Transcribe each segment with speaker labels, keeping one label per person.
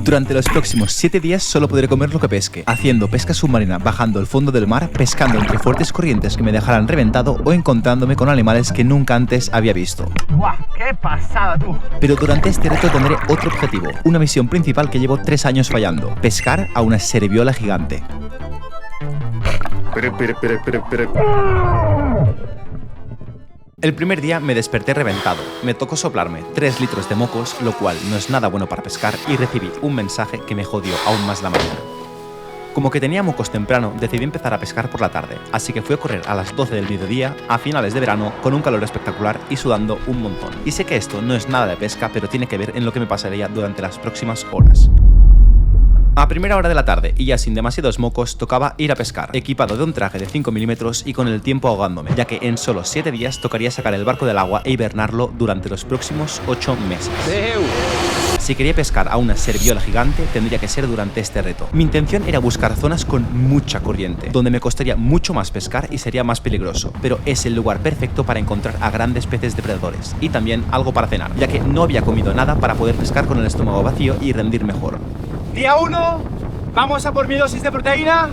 Speaker 1: Durante los próximos 7 días solo podré comer lo que pesque, haciendo pesca submarina, bajando el fondo del mar, pescando entre fuertes corrientes que me dejaran reventado o encontrándome con animales que nunca antes había visto.
Speaker 2: ¡Guau! ¡Qué pasada, tú!
Speaker 1: Pero durante este reto tendré otro objetivo, una misión principal que llevo 3 años fallando: pescar a una serviola gigante. El primer día me desperté reventado, me tocó soplarme 3 litros de mocos, lo cual no es nada bueno para pescar, y recibí un mensaje que me jodió aún más la mañana. Como que tenía mocos temprano, decidí empezar a pescar por la tarde, así que fui a correr a las 12 del mediodía, a finales de verano, con un calor espectacular y sudando un montón. Y sé que esto no es nada de pesca, pero tiene que ver en lo que me pasaría durante las próximas horas. A primera hora de la tarde, y ya sin demasiados mocos, tocaba ir a pescar, equipado de un traje de 5 milímetros y con el tiempo ahogándome, ya que en solo 7 días tocaría sacar el barco del agua e hibernarlo durante los próximos 8 meses. Si quería pescar a una serviola gigante, tendría que ser durante este reto. Mi intención era buscar zonas con mucha corriente, donde me costaría mucho más pescar y sería más peligroso, pero es el lugar perfecto para encontrar a grandes peces depredadores, y también algo para cenar, ya que no había comido nada para poder pescar con el estómago vacío y rendir mejor.
Speaker 2: Día 1, vamos a por mi dosis de proteína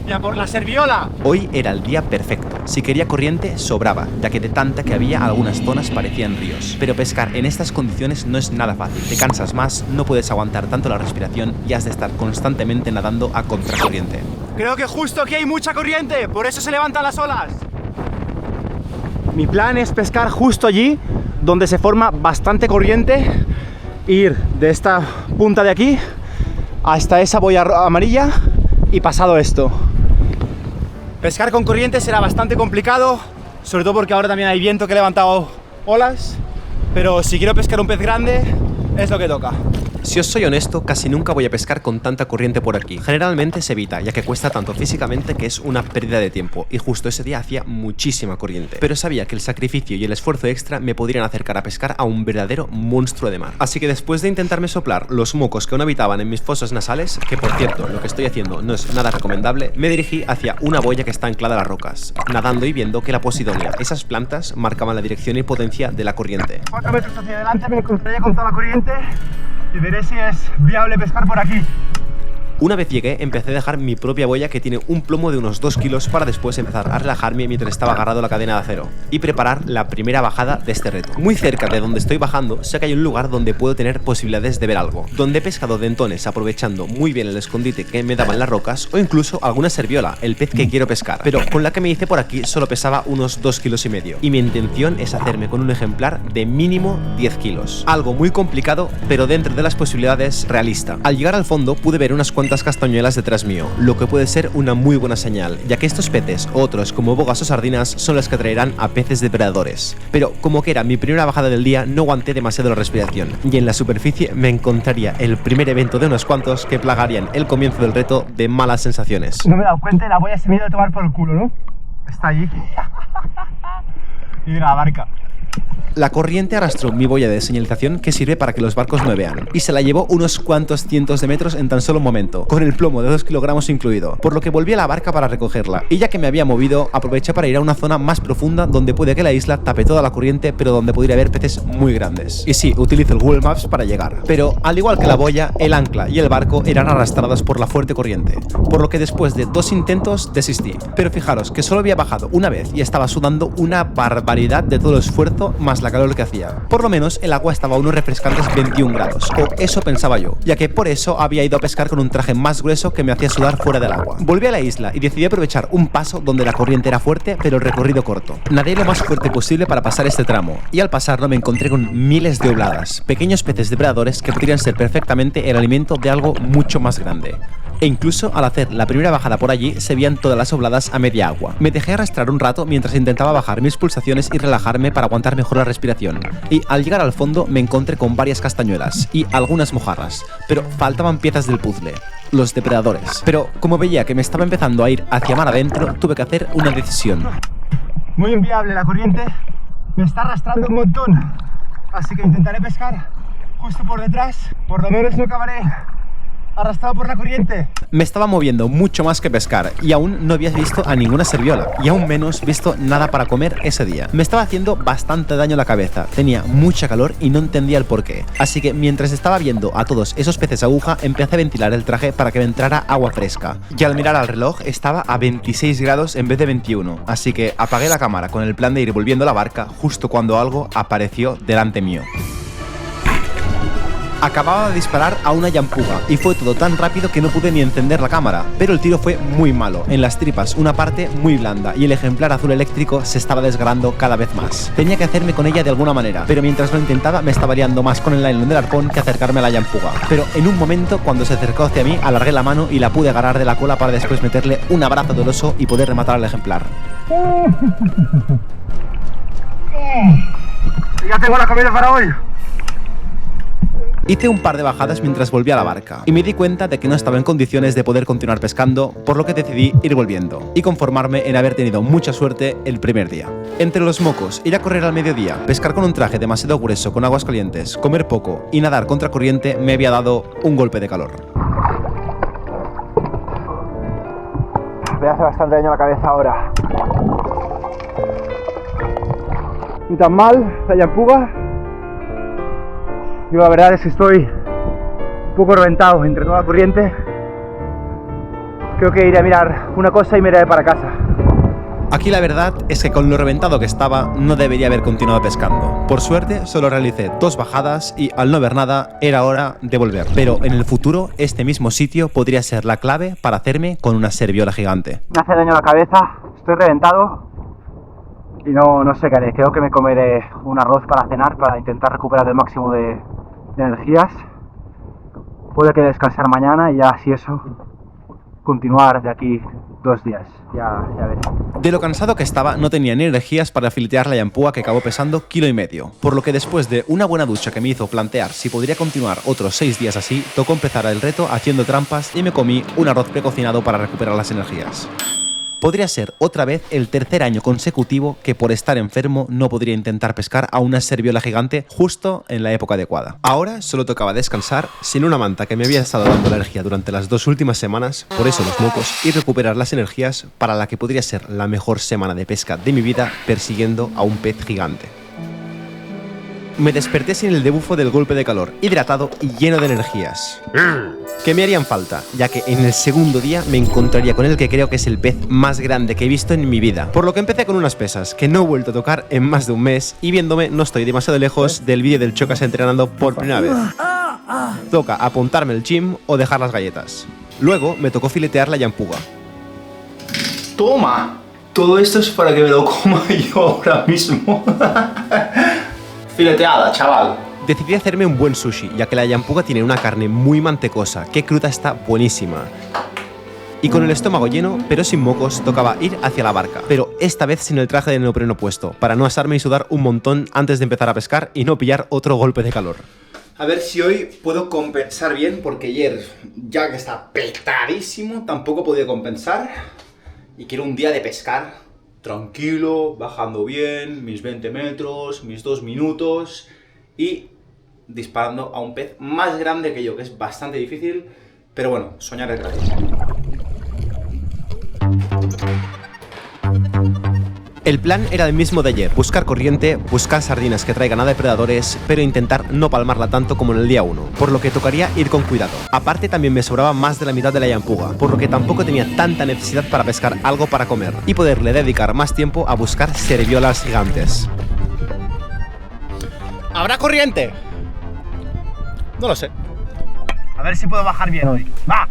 Speaker 2: y a por la serviola.
Speaker 1: Hoy era el día perfecto. Si quería corriente, sobraba, ya que de tanta que había algunas zonas parecían ríos. Pero pescar en estas condiciones no es nada fácil. Te cansas más, no puedes aguantar tanto la respiración y has de estar constantemente nadando a contracorriente.
Speaker 2: Creo que justo aquí hay mucha corriente, por eso se levantan las olas. Mi plan es pescar justo allí, donde se forma bastante corriente, ir de esta punta de aquí hasta esa boya amarilla y pasado esto. Pescar con corriente será bastante complicado, sobre todo porque ahora también hay viento que ha levantado olas, pero si quiero pescar un pez grande es lo que toca.
Speaker 1: Si os soy honesto, casi nunca voy a pescar con tanta corriente por aquí. Generalmente se evita, ya que cuesta tanto físicamente que es una pérdida de tiempo, y justo ese día hacía muchísima corriente. Pero sabía que el sacrificio y el esfuerzo extra me podrían acercar a pescar a un verdadero monstruo de mar. Así que después de intentarme soplar los mocos que aún habitaban en mis fosas nasales, que por cierto, lo que estoy haciendo no es nada recomendable, me dirigí hacia una boya que está anclada a las rocas, nadando y viendo que la posidonia, esas plantas, marcaban la dirección y potencia de la corriente.
Speaker 2: 4 metros hacia adelante me cruzaría con toda la corriente y veré si es viable pescar por aquí.
Speaker 1: Una vez llegué, empecé a dejar mi propia boya que tiene un plomo de unos 2 kilos para después empezar a relajarme mientras estaba agarrado a la cadena de acero y preparar la primera bajada de este reto. Muy cerca de donde estoy bajando, sé que hay un lugar donde puedo tener posibilidades de ver algo, donde he pescado dentones aprovechando muy bien el escondite que me daban las rocas, o incluso alguna serviola, el pez que quiero pescar, pero con la que me hice por aquí solo pesaba unos 2,5 kilos, y mi intención es hacerme con un ejemplar de mínimo 10 kilos. Algo muy complicado, pero dentro de las posibilidades realista. Al llegar al fondo pude ver unas cuantas castañuelas detrás mío, lo que puede ser una muy buena señal, ya que estos peces, otros como bogas o sardinas, son los que atraerán a peces depredadores. Pero como que era mi primera bajada del día, no aguanté demasiado la respiración, y en la superficie me encontraría el primer evento de unos cuantos que plagarían el comienzo del reto de malas sensaciones.
Speaker 2: No me he dado cuenta y la boya se me ha ido a tomar por el culo, ¿no? Está allí. Y mira la barca.
Speaker 1: La corriente arrastró mi boya de señalización que sirve para que los barcos me vean, y se la llevó unos cuantos cientos de metros en tan solo un momento, con el plomo de 2 kilogramos incluido, por lo que volví a la barca para recogerla, y ya que me había movido, aproveché para ir a una zona más profunda donde puede que la isla tape toda la corriente, pero donde podría haber peces muy grandes. Y sí, utilizo el Google Maps para llegar, pero al igual que la boya, el ancla y el barco eran arrastrados por la fuerte corriente, por lo que después de 2 intentos desistí. Pero fijaros que solo había bajado una vez y estaba sudando una barbaridad de todo el esfuerzo más la calor que hacía. Por lo menos el agua estaba a unos refrescantes 21 grados, o eso pensaba yo, ya que por eso había ido a pescar con un traje más grueso que me hacía sudar fuera del agua. Volví a la isla y decidí aprovechar un paso donde la corriente era fuerte pero el recorrido corto. Nadé lo más fuerte posible para pasar este tramo, y al pasarlo me encontré con miles de obladas, pequeños peces depredadores que podrían ser perfectamente el alimento de algo mucho más grande. E incluso al hacer la primera bajada por allí se veían todas las obladas a media agua. Me dejé arrastrar un rato mientras intentaba bajar mis pulsaciones y relajarme para aguantar mejor la respiración, y al llegar al fondo me encontré con varias castañuelas y algunas mojarras, pero faltaban piezas del puzzle: los depredadores. Pero como veía que me estaba empezando a ir hacia mar adentro, tuve que hacer una decisión.
Speaker 2: Muy inviable, la corriente me está arrastrando un montón, así que intentaré pescar justo por detrás. Por lo menos no acabaré arrastrado por la corriente.
Speaker 1: Me estaba moviendo mucho más que pescar y aún no había visto a ninguna serviola y aún menos visto nada para comer ese día. Me estaba haciendo bastante daño la cabeza, tenía mucha calor y no entendía el porqué. Así que mientras estaba viendo a todos esos peces aguja, empecé a ventilar el traje para que me entrara agua fresca. Y al mirar al reloj estaba a 26 grados en vez de 21, así que apagué la cámara con el plan de ir volviendo a la barca justo cuando algo apareció delante mío. Acababa de disparar a una llampuga y fue todo tan rápido que no pude ni encender la cámara, pero el tiro fue muy malo, en las tripas una parte muy blanda y el ejemplar azul eléctrico se estaba desgarrando cada vez más. Tenía que hacerme con ella de alguna manera, pero mientras lo intentaba me estaba liando más con el nylon del arpón que acercarme a la llampuga. Pero en un momento, cuando se acercó hacia mí, alargué la mano y la pude agarrar de la cola para después meterle un abrazo doloroso y poder rematar al ejemplar.
Speaker 2: Ya tengo la comida para hoy.
Speaker 1: Hice un par de bajadas mientras volvía a la barca y me di cuenta de que no estaba en condiciones de poder continuar pescando, por lo que decidí ir volviendo y conformarme en haber tenido mucha suerte el primer día. Entre los mocos, ir a correr al mediodía, pescar con un traje demasiado grueso con aguas calientes, comer poco y nadar contra corriente me había dado un golpe de calor.
Speaker 2: Me hace bastante daño la cabeza ahora. Ni tan mal la llampuga. Yo la verdad es que estoy un poco reventado entre toda la corriente. Creo que iré a mirar una cosa y me iré para casa.
Speaker 1: Aquí la verdad es que con lo reventado que estaba no debería haber continuado pescando. Por suerte solo realicé 2 bajadas y al no ver nada era hora de volver. Pero en el futuro este mismo sitio podría ser la clave para hacerme con una serviola gigante.
Speaker 2: Me hace daño la cabeza, estoy reventado y no sé qué haré. Creo que me comeré un arroz para cenar para intentar recuperar el máximo de energías. Puede que descansar mañana y ya así eso continuar de aquí 2 días. Ya veré.
Speaker 1: De lo cansado que estaba, no tenía ni energías para filetear la llampuga que acabó pesando 1,5 kilos, por lo que después de una buena ducha que me hizo plantear si podría continuar otros 6 días así, tocó empezar el reto haciendo trampas y me comí un arroz precocinado para recuperar las energías. Podría ser otra vez el tercer año consecutivo que por estar enfermo no podría intentar pescar a una serviola gigante justo en la época adecuada. Ahora solo tocaba descansar sin una manta que me había estado dando energía durante las 2 últimas semanas, por eso los mocos, y recuperar las energías para la que podría ser la mejor semana de pesca de mi vida persiguiendo a un pez gigante. Me desperté sin el debufo del golpe de calor, hidratado y lleno de energías que me harían falta, ya que en el segundo día me encontraría con el que creo que es el pez más grande que he visto en mi vida. Por lo que empecé con unas pesas que no he vuelto a tocar en más de un mes y viéndome no estoy demasiado lejos del vídeo del Chocas entrenando por primera vez. Toca apuntarme el gym o dejar las galletas. Luego me tocó filetear la llampuga.
Speaker 3: Toma, todo esto es para que me lo coma yo ahora mismo. Fileteada, chaval.
Speaker 1: Decidí hacerme un buen sushi, ya que la llampuga tiene una carne muy mantecosa, que cruda está buenísima. Y con el estómago lleno, pero sin mocos, tocaba ir hacia la barca, pero esta vez sin el traje de neopreno puesto, para no asarme y sudar un montón antes de empezar a pescar y no pillar otro golpe de calor.
Speaker 3: A ver si hoy puedo compensar bien, porque ayer, ya que está petadísimo, tampoco he podido compensar. Y quiero un día de pescar tranquilo, bajando bien, mis 20 metros, mis 2 minutos y disparando a un pez más grande que yo, que es bastante difícil, pero bueno, soñar es gratis.
Speaker 1: El plan era el mismo de ayer, buscar corriente, buscar sardinas que traigan a depredadores, pero intentar no palmarla tanto como en el día 1, por lo que tocaría ir con cuidado. Aparte también me sobraba más de la mitad de la llampuga, por lo que tampoco tenía tanta necesidad para pescar algo para comer y poderle dedicar más tiempo a buscar serviolas gigantes.
Speaker 2: ¿Habrá corriente? No lo sé. A ver si puedo bajar bien hoy. ¡Va!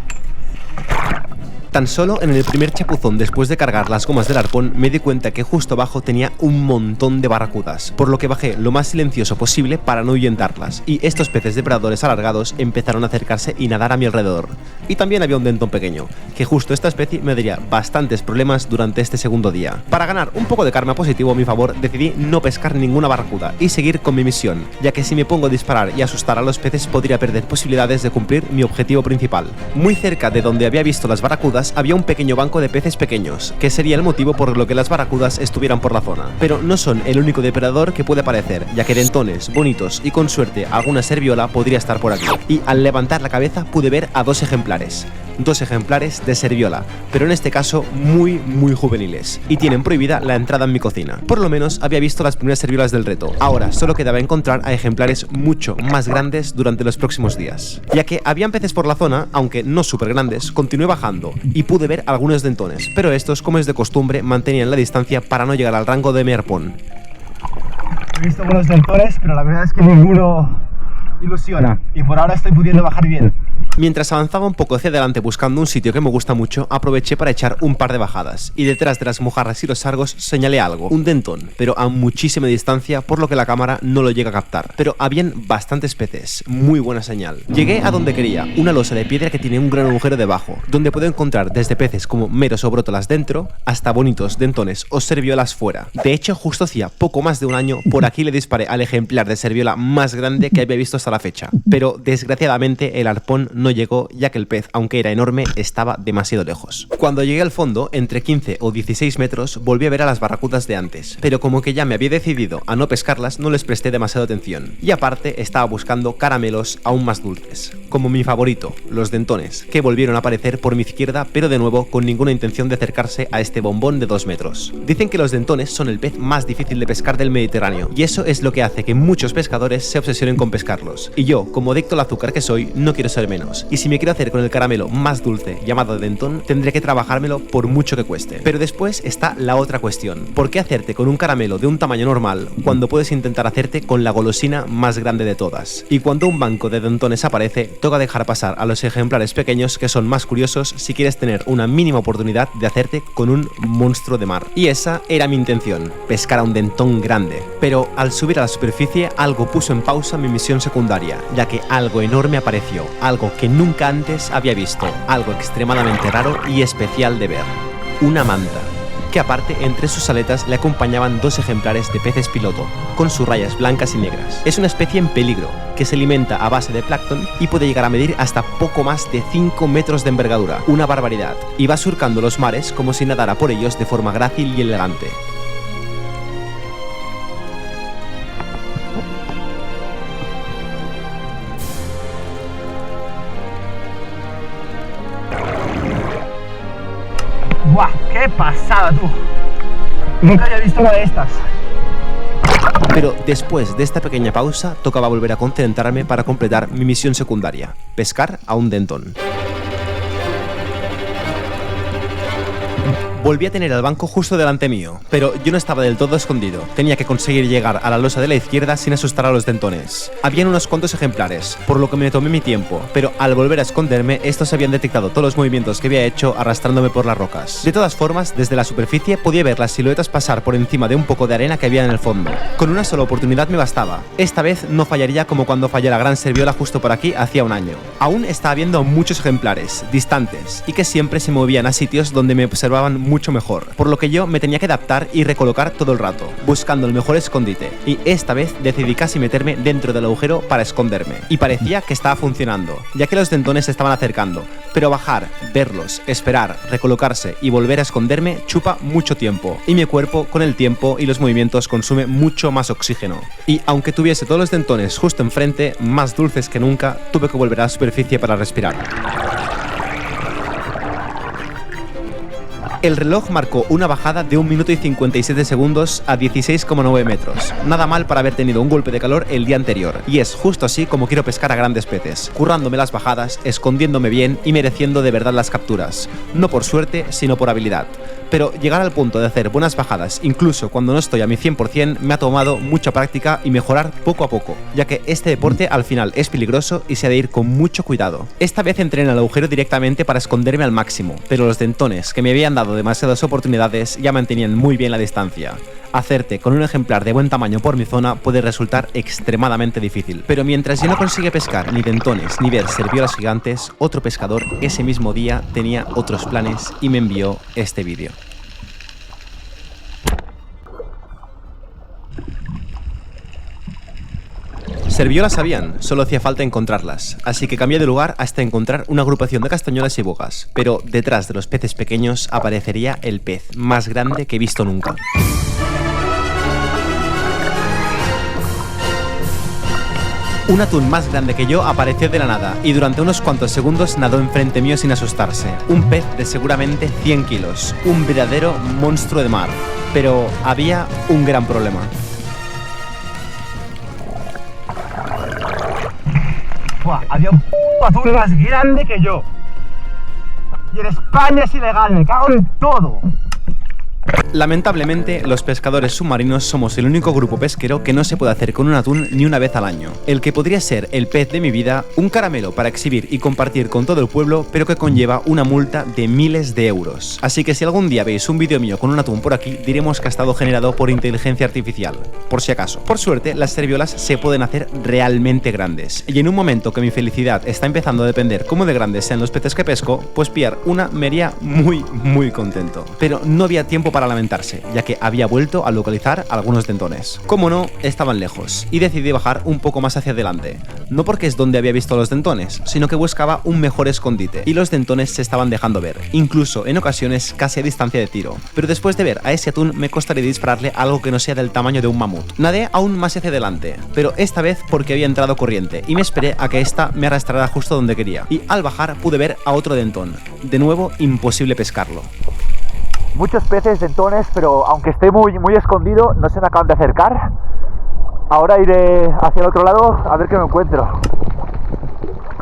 Speaker 1: Tan solo en el primer chapuzón después de cargar las gomas del arpón me di cuenta que justo abajo tenía un montón de barracudas, por lo que bajé lo más silencioso posible para no ahuyentarlas, y estos peces depredadores alargados empezaron a acercarse y nadar a mi alrededor. Y también había un dentón pequeño, que justo esta especie me daría bastantes problemas durante este segundo día. Para ganar un poco de karma positivo a mi favor, decidí no pescar ninguna barracuda y seguir con mi misión, ya que si me pongo a disparar y asustar a los peces podría perder posibilidades de cumplir mi objetivo principal. Muy cerca de donde había visto las barracudas había un pequeño banco de peces pequeños, que sería el motivo por lo que las barracudas estuvieran por la zona. Pero no son el único depredador que puede aparecer, ya que dentones, bonitos y con suerte alguna serviola podría estar por aquí. Y al levantar la cabeza pude ver a dos ejemplares de serviola, pero en este caso muy juveniles, y tienen prohibida la entrada en mi cocina. Por lo menos había visto las primeras serviolas del reto. Ahora solo quedaba encontrar a ejemplares mucho más grandes durante los próximos días. Ya que habían peces por la zona, aunque no súper grandes, continué bajando y pude ver algunos dentones, pero estos, como es de costumbre, mantenían la distancia para no llegar al rango de mi arpón.
Speaker 2: He visto buenos dentones, pero la verdad es que ninguno ilusiona, y por ahora estoy pudiendo bajar bien.
Speaker 1: Mientras avanzaba un poco hacia adelante buscando un sitio que me gusta mucho, aproveché para echar un par de bajadas, y detrás de las mojarras y los sargos señalé algo, un dentón, pero a muchísima distancia, por lo que la cámara no lo llega a captar. Pero habían bastantes peces, muy buena señal. Llegué a donde quería, una losa de piedra que tiene un gran agujero debajo, donde puedo encontrar desde peces como meros o brótolas dentro, hasta bonitos dentones o serviolas fuera. De hecho, justo hacía poco más de un año, por aquí le disparé al ejemplar de serviola más grande que había visto hasta la fecha, pero desgraciadamente el arpón no llegó, ya que el pez, aunque era enorme, estaba demasiado lejos. Cuando llegué al fondo, entre 15 o 16 metros, volví a ver a las barracudas de antes, pero como que ya me había decidido a no pescarlas, no les presté demasiada atención. Y aparte, estaba buscando caramelos aún más dulces, como mi favorito, los dentones, que volvieron a aparecer por mi izquierda, pero de nuevo con ninguna intención de acercarse a este bombón de 2 metros. Dicen que los dentones son el pez más difícil de pescar del Mediterráneo, y eso es lo que hace que muchos pescadores se obsesionen con pescarlos. Y yo, como adicto al azúcar que soy, no quiero ser menos. Y si me quiero hacer con el caramelo más dulce, llamado dentón, tendré que trabajármelo por mucho que cueste. Pero después está la otra cuestión. ¿Por qué hacerte con un caramelo de un tamaño normal cuando puedes intentar hacerte con la golosina más grande de todas? Y cuando un banco de dentones aparece, toca dejar pasar a los ejemplares pequeños, que son más curiosos si quieres tener una mínima oportunidad de hacerte con un monstruo de mar. Y esa era mi intención, pescar a un dentón grande. Pero al subir a la superficie, algo puso en pausa mi misión secundaria, ya que algo enorme apareció, algo que nunca antes había visto, algo extremadamente raro y especial de ver. Una manta, que aparte entre sus aletas le acompañaban 2 ejemplares de peces piloto, con sus rayas blancas y negras. Es una especie en peligro, que se alimenta a base de plancton y puede llegar a medir hasta poco más de 5 metros de envergadura, una barbaridad, y va surcando los mares como si nadara por ellos de forma grácil y elegante.
Speaker 2: ¡Buah! ¡Qué pasada, tú! Nunca había visto una de estas.
Speaker 1: Pero después de esta pequeña pausa, tocaba volver a concentrarme para completar mi misión secundaria, pescar a un dentón. Volví a tener al banco justo delante mío, pero yo no estaba del todo escondido. Tenía que conseguir llegar a la losa de la izquierda sin asustar a los dentones. Habían unos cuantos ejemplares, por lo que me tomé mi tiempo, pero al volver a esconderme, estos habían detectado todos los movimientos que había hecho arrastrándome por las rocas. De todas formas, desde la superficie podía ver las siluetas pasar por encima de un poco de arena que había en el fondo. Con una sola oportunidad me bastaba. Esta vez no fallaría como cuando fallé la gran serviola justo por aquí hacía un año. Aún estaba viendo muchos ejemplares, distantes, y que siempre se movían a sitios donde me observaban mucho mejor, por lo que yo me tenía que adaptar y recolocar todo el rato, buscando el mejor escondite, y esta vez decidí casi meterme dentro del agujero para esconderme, y parecía que estaba funcionando, ya que los dentones se estaban acercando, pero bajar, verlos, esperar, recolocarse y volver a esconderme chupa mucho tiempo, y mi cuerpo con el tiempo y los movimientos consume mucho más oxígeno, y aunque tuviese todos los dentones justo enfrente, más dulces que nunca, tuve que volver a la superficie para respirar. El reloj marcó una bajada de 1 minuto y 57 segundos a 16,9 metros. Nada mal para haber tenido un golpe de calor el día anterior. Y es justo así como quiero pescar a grandes peces, currándome las bajadas, escondiéndome bien y mereciendo de verdad las capturas. No por suerte, sino por habilidad. Pero llegar al punto de hacer buenas bajadas, incluso cuando no estoy a mi 100%, me ha tomado mucha práctica y mejorar poco a poco, ya que este deporte al final es peligroso y se ha de ir con mucho cuidado. Esta vez entré en el agujero directamente para esconderme al máximo, pero los dentones que me habían dado dado demasiadas oportunidades, ya mantenían muy bien la distancia. Hacerte con un ejemplar de buen tamaño por mi zona puede resultar extremadamente difícil. Pero mientras yo no consigue pescar ni dentones ni ver serviolas gigantes, otro pescador ese mismo día tenía otros planes y me envió este vídeo. Serviolas habían, solo hacía falta encontrarlas, así que cambié de lugar hasta encontrar una agrupación de castañuelas y bogas, pero detrás de los peces pequeños aparecería el pez más grande que he visto nunca. Un atún más grande que yo apareció de la nada y durante unos cuantos segundos nadó enfrente mío sin asustarse. Un pez de seguramente 100 kilos, un verdadero monstruo de mar. Pero había un gran problema.
Speaker 2: Había un atún más grande que yo. Y en España es ilegal, me cago en todo.
Speaker 1: Lamentablemente, los pescadores submarinos somos el único grupo pesquero que no se puede hacer con un atún ni una vez al año. El que podría ser el pez de mi vida, un caramelo para exhibir y compartir con todo el pueblo, pero que conlleva una multa de miles de euros. Así que si algún día veis un vídeo mío con un atún por aquí, diremos que ha estado generado por inteligencia artificial, por si acaso. Por suerte, las serviolas se pueden hacer realmente grandes. Y en un momento que mi felicidad está empezando a depender cómo de grandes sean los peces que pesco, pues pillar una me haría muy contento. Pero no había tiempo para lamentarse, ya que había vuelto a localizar algunos dentones. Como no, estaban lejos, y decidí bajar un poco más hacia adelante. No porque es donde había visto los dentones, sino que buscaba un mejor escondite, y los dentones se estaban dejando ver, incluso en ocasiones casi a distancia de tiro. Pero después de ver a ese atún me costaría dispararle algo que no sea del tamaño de un mamut. Nadé aún más hacia adelante, pero esta vez porque había entrado corriente, y me esperé a que esta me arrastrara justo donde quería, y al bajar pude ver a otro dentón. De nuevo, imposible pescarlo.
Speaker 2: Muchos peces, dentones, pero aunque esté muy escondido, no se me acaban de acercar. Ahora iré hacia el otro lado a ver qué me encuentro.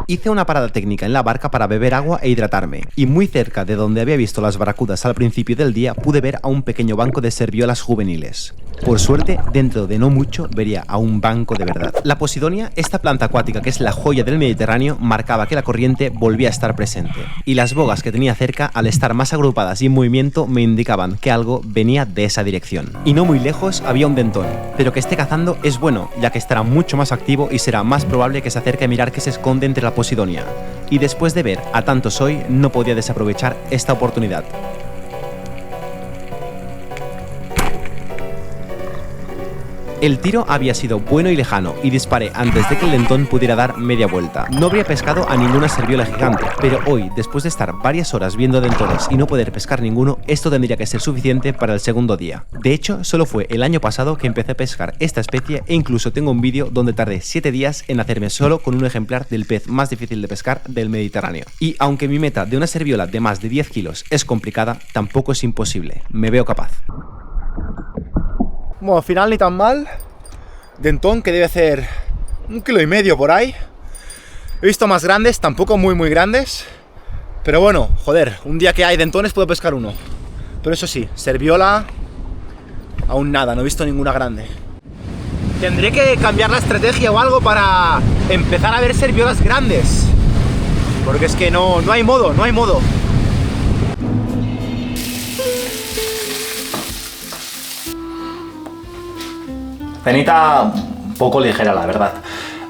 Speaker 1: Hice una parada técnica en la barca para beber agua e hidratarme, y muy cerca de donde había visto las barracudas al principio del día pude ver a un pequeño banco de serviolas juveniles. Por suerte, dentro de no mucho vería a un banco de verdad. La posidonia, esta planta acuática que es la joya del Mediterráneo, marcaba que la corriente volvía a estar presente, y las bogas que tenía cerca, al estar más agrupadas y en movimiento, me indicaban que algo venía de esa dirección. Y no muy lejos había un dentón, pero que esté cazando es bueno, ya que estará mucho más activo y será más probable que se acerque a mirar qué se esconde entre la posidonia. Y después de ver a tantos hoy, no podía desaprovechar esta oportunidad. El tiro había sido bueno y lejano, y disparé antes de que el dentón pudiera dar media vuelta. No habría pescado a ninguna serviola gigante, pero hoy, después de estar varias horas viendo dentones y no poder pescar ninguno, esto tendría que ser suficiente para el segundo día. De hecho, solo fue el año pasado que empecé a pescar esta especie, e incluso tengo un vídeo donde tardé 7 días en hacerme solo con un ejemplar del pez más difícil de pescar del Mediterráneo. Y aunque mi meta de una serviola de más de 10 kilos es complicada, tampoco es imposible. Me veo capaz.
Speaker 2: Bueno, al final ni tan mal. Dentón que debe hacer 1,5 kilos por ahí. He visto más grandes, tampoco muy grandes. Pero bueno, joder, un día que hay dentones puedo pescar uno. Pero eso sí, serviola, aún nada, no he visto ninguna grande. Tendré que cambiar la estrategia o algo para empezar a ver serviolas grandes. Porque es que no hay modo.
Speaker 3: Cenita un poco ligera, la verdad.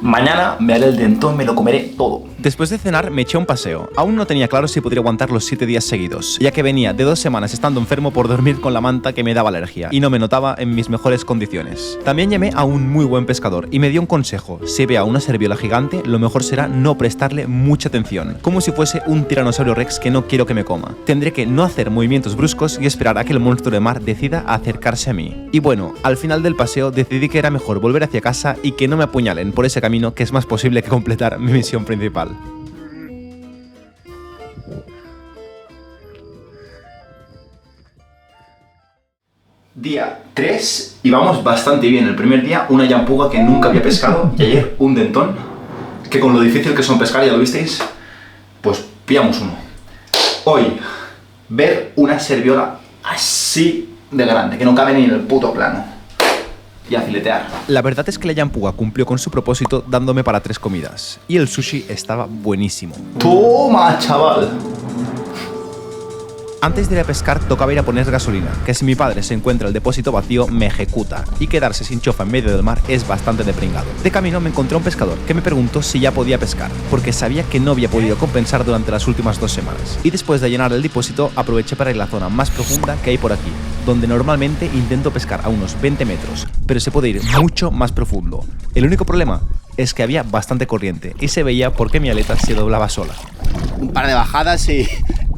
Speaker 3: Mañana me haré el dentón, me lo comeré todo.
Speaker 1: Después de cenar me eché un paseo. Aún no tenía claro si podría aguantar los 7 días seguidos, ya que venía de 2 semanas estando enfermo por dormir con la manta que me daba alergia y no me notaba en mis mejores condiciones. También llamé a un muy buen pescador y me dio un consejo: si ve a una serviola gigante, lo mejor será no prestarle mucha atención, como si fuese un tiranosaurio rex que no quiero que me coma. Tendré que no hacer movimientos bruscos y esperar a que el monstruo de mar decida acercarse a mí. Y bueno, al final del paseo decidí que era mejor volver hacia casa y que no me apuñalen por ese camino, que es más posible que completar mi misión principal.
Speaker 3: Día 3 y vamos bastante bien. El primer día una yampuga que nunca había pescado y ayer un dentón que, con lo difícil que son pescar, ya lo visteis, pues pillamos uno. Hoy ver una serviola así de grande que no cabe ni en el puto plano y a filetear.
Speaker 1: La verdad es que la yampuga cumplió con su propósito dándome para 3 comidas y el sushi estaba buenísimo.
Speaker 3: Toma, chaval.
Speaker 1: Antes de ir a pescar tocaba ir a poner gasolina, que si mi padre se encuentra el depósito vacío me ejecuta, y quedarse sin chofa en medio del mar es bastante de pringado. De camino me encontré a un pescador que me preguntó si ya podía pescar, porque sabía que no había podido compensar durante las últimas 2 semanas. Y después de llenar el depósito aproveché para ir a la zona más profunda que hay por aquí, donde normalmente intento pescar a unos 20 metros, pero se puede ir mucho más profundo. El único problema es que había bastante corriente y se veía porque mi aleta se doblaba sola.
Speaker 2: Un par de bajadas y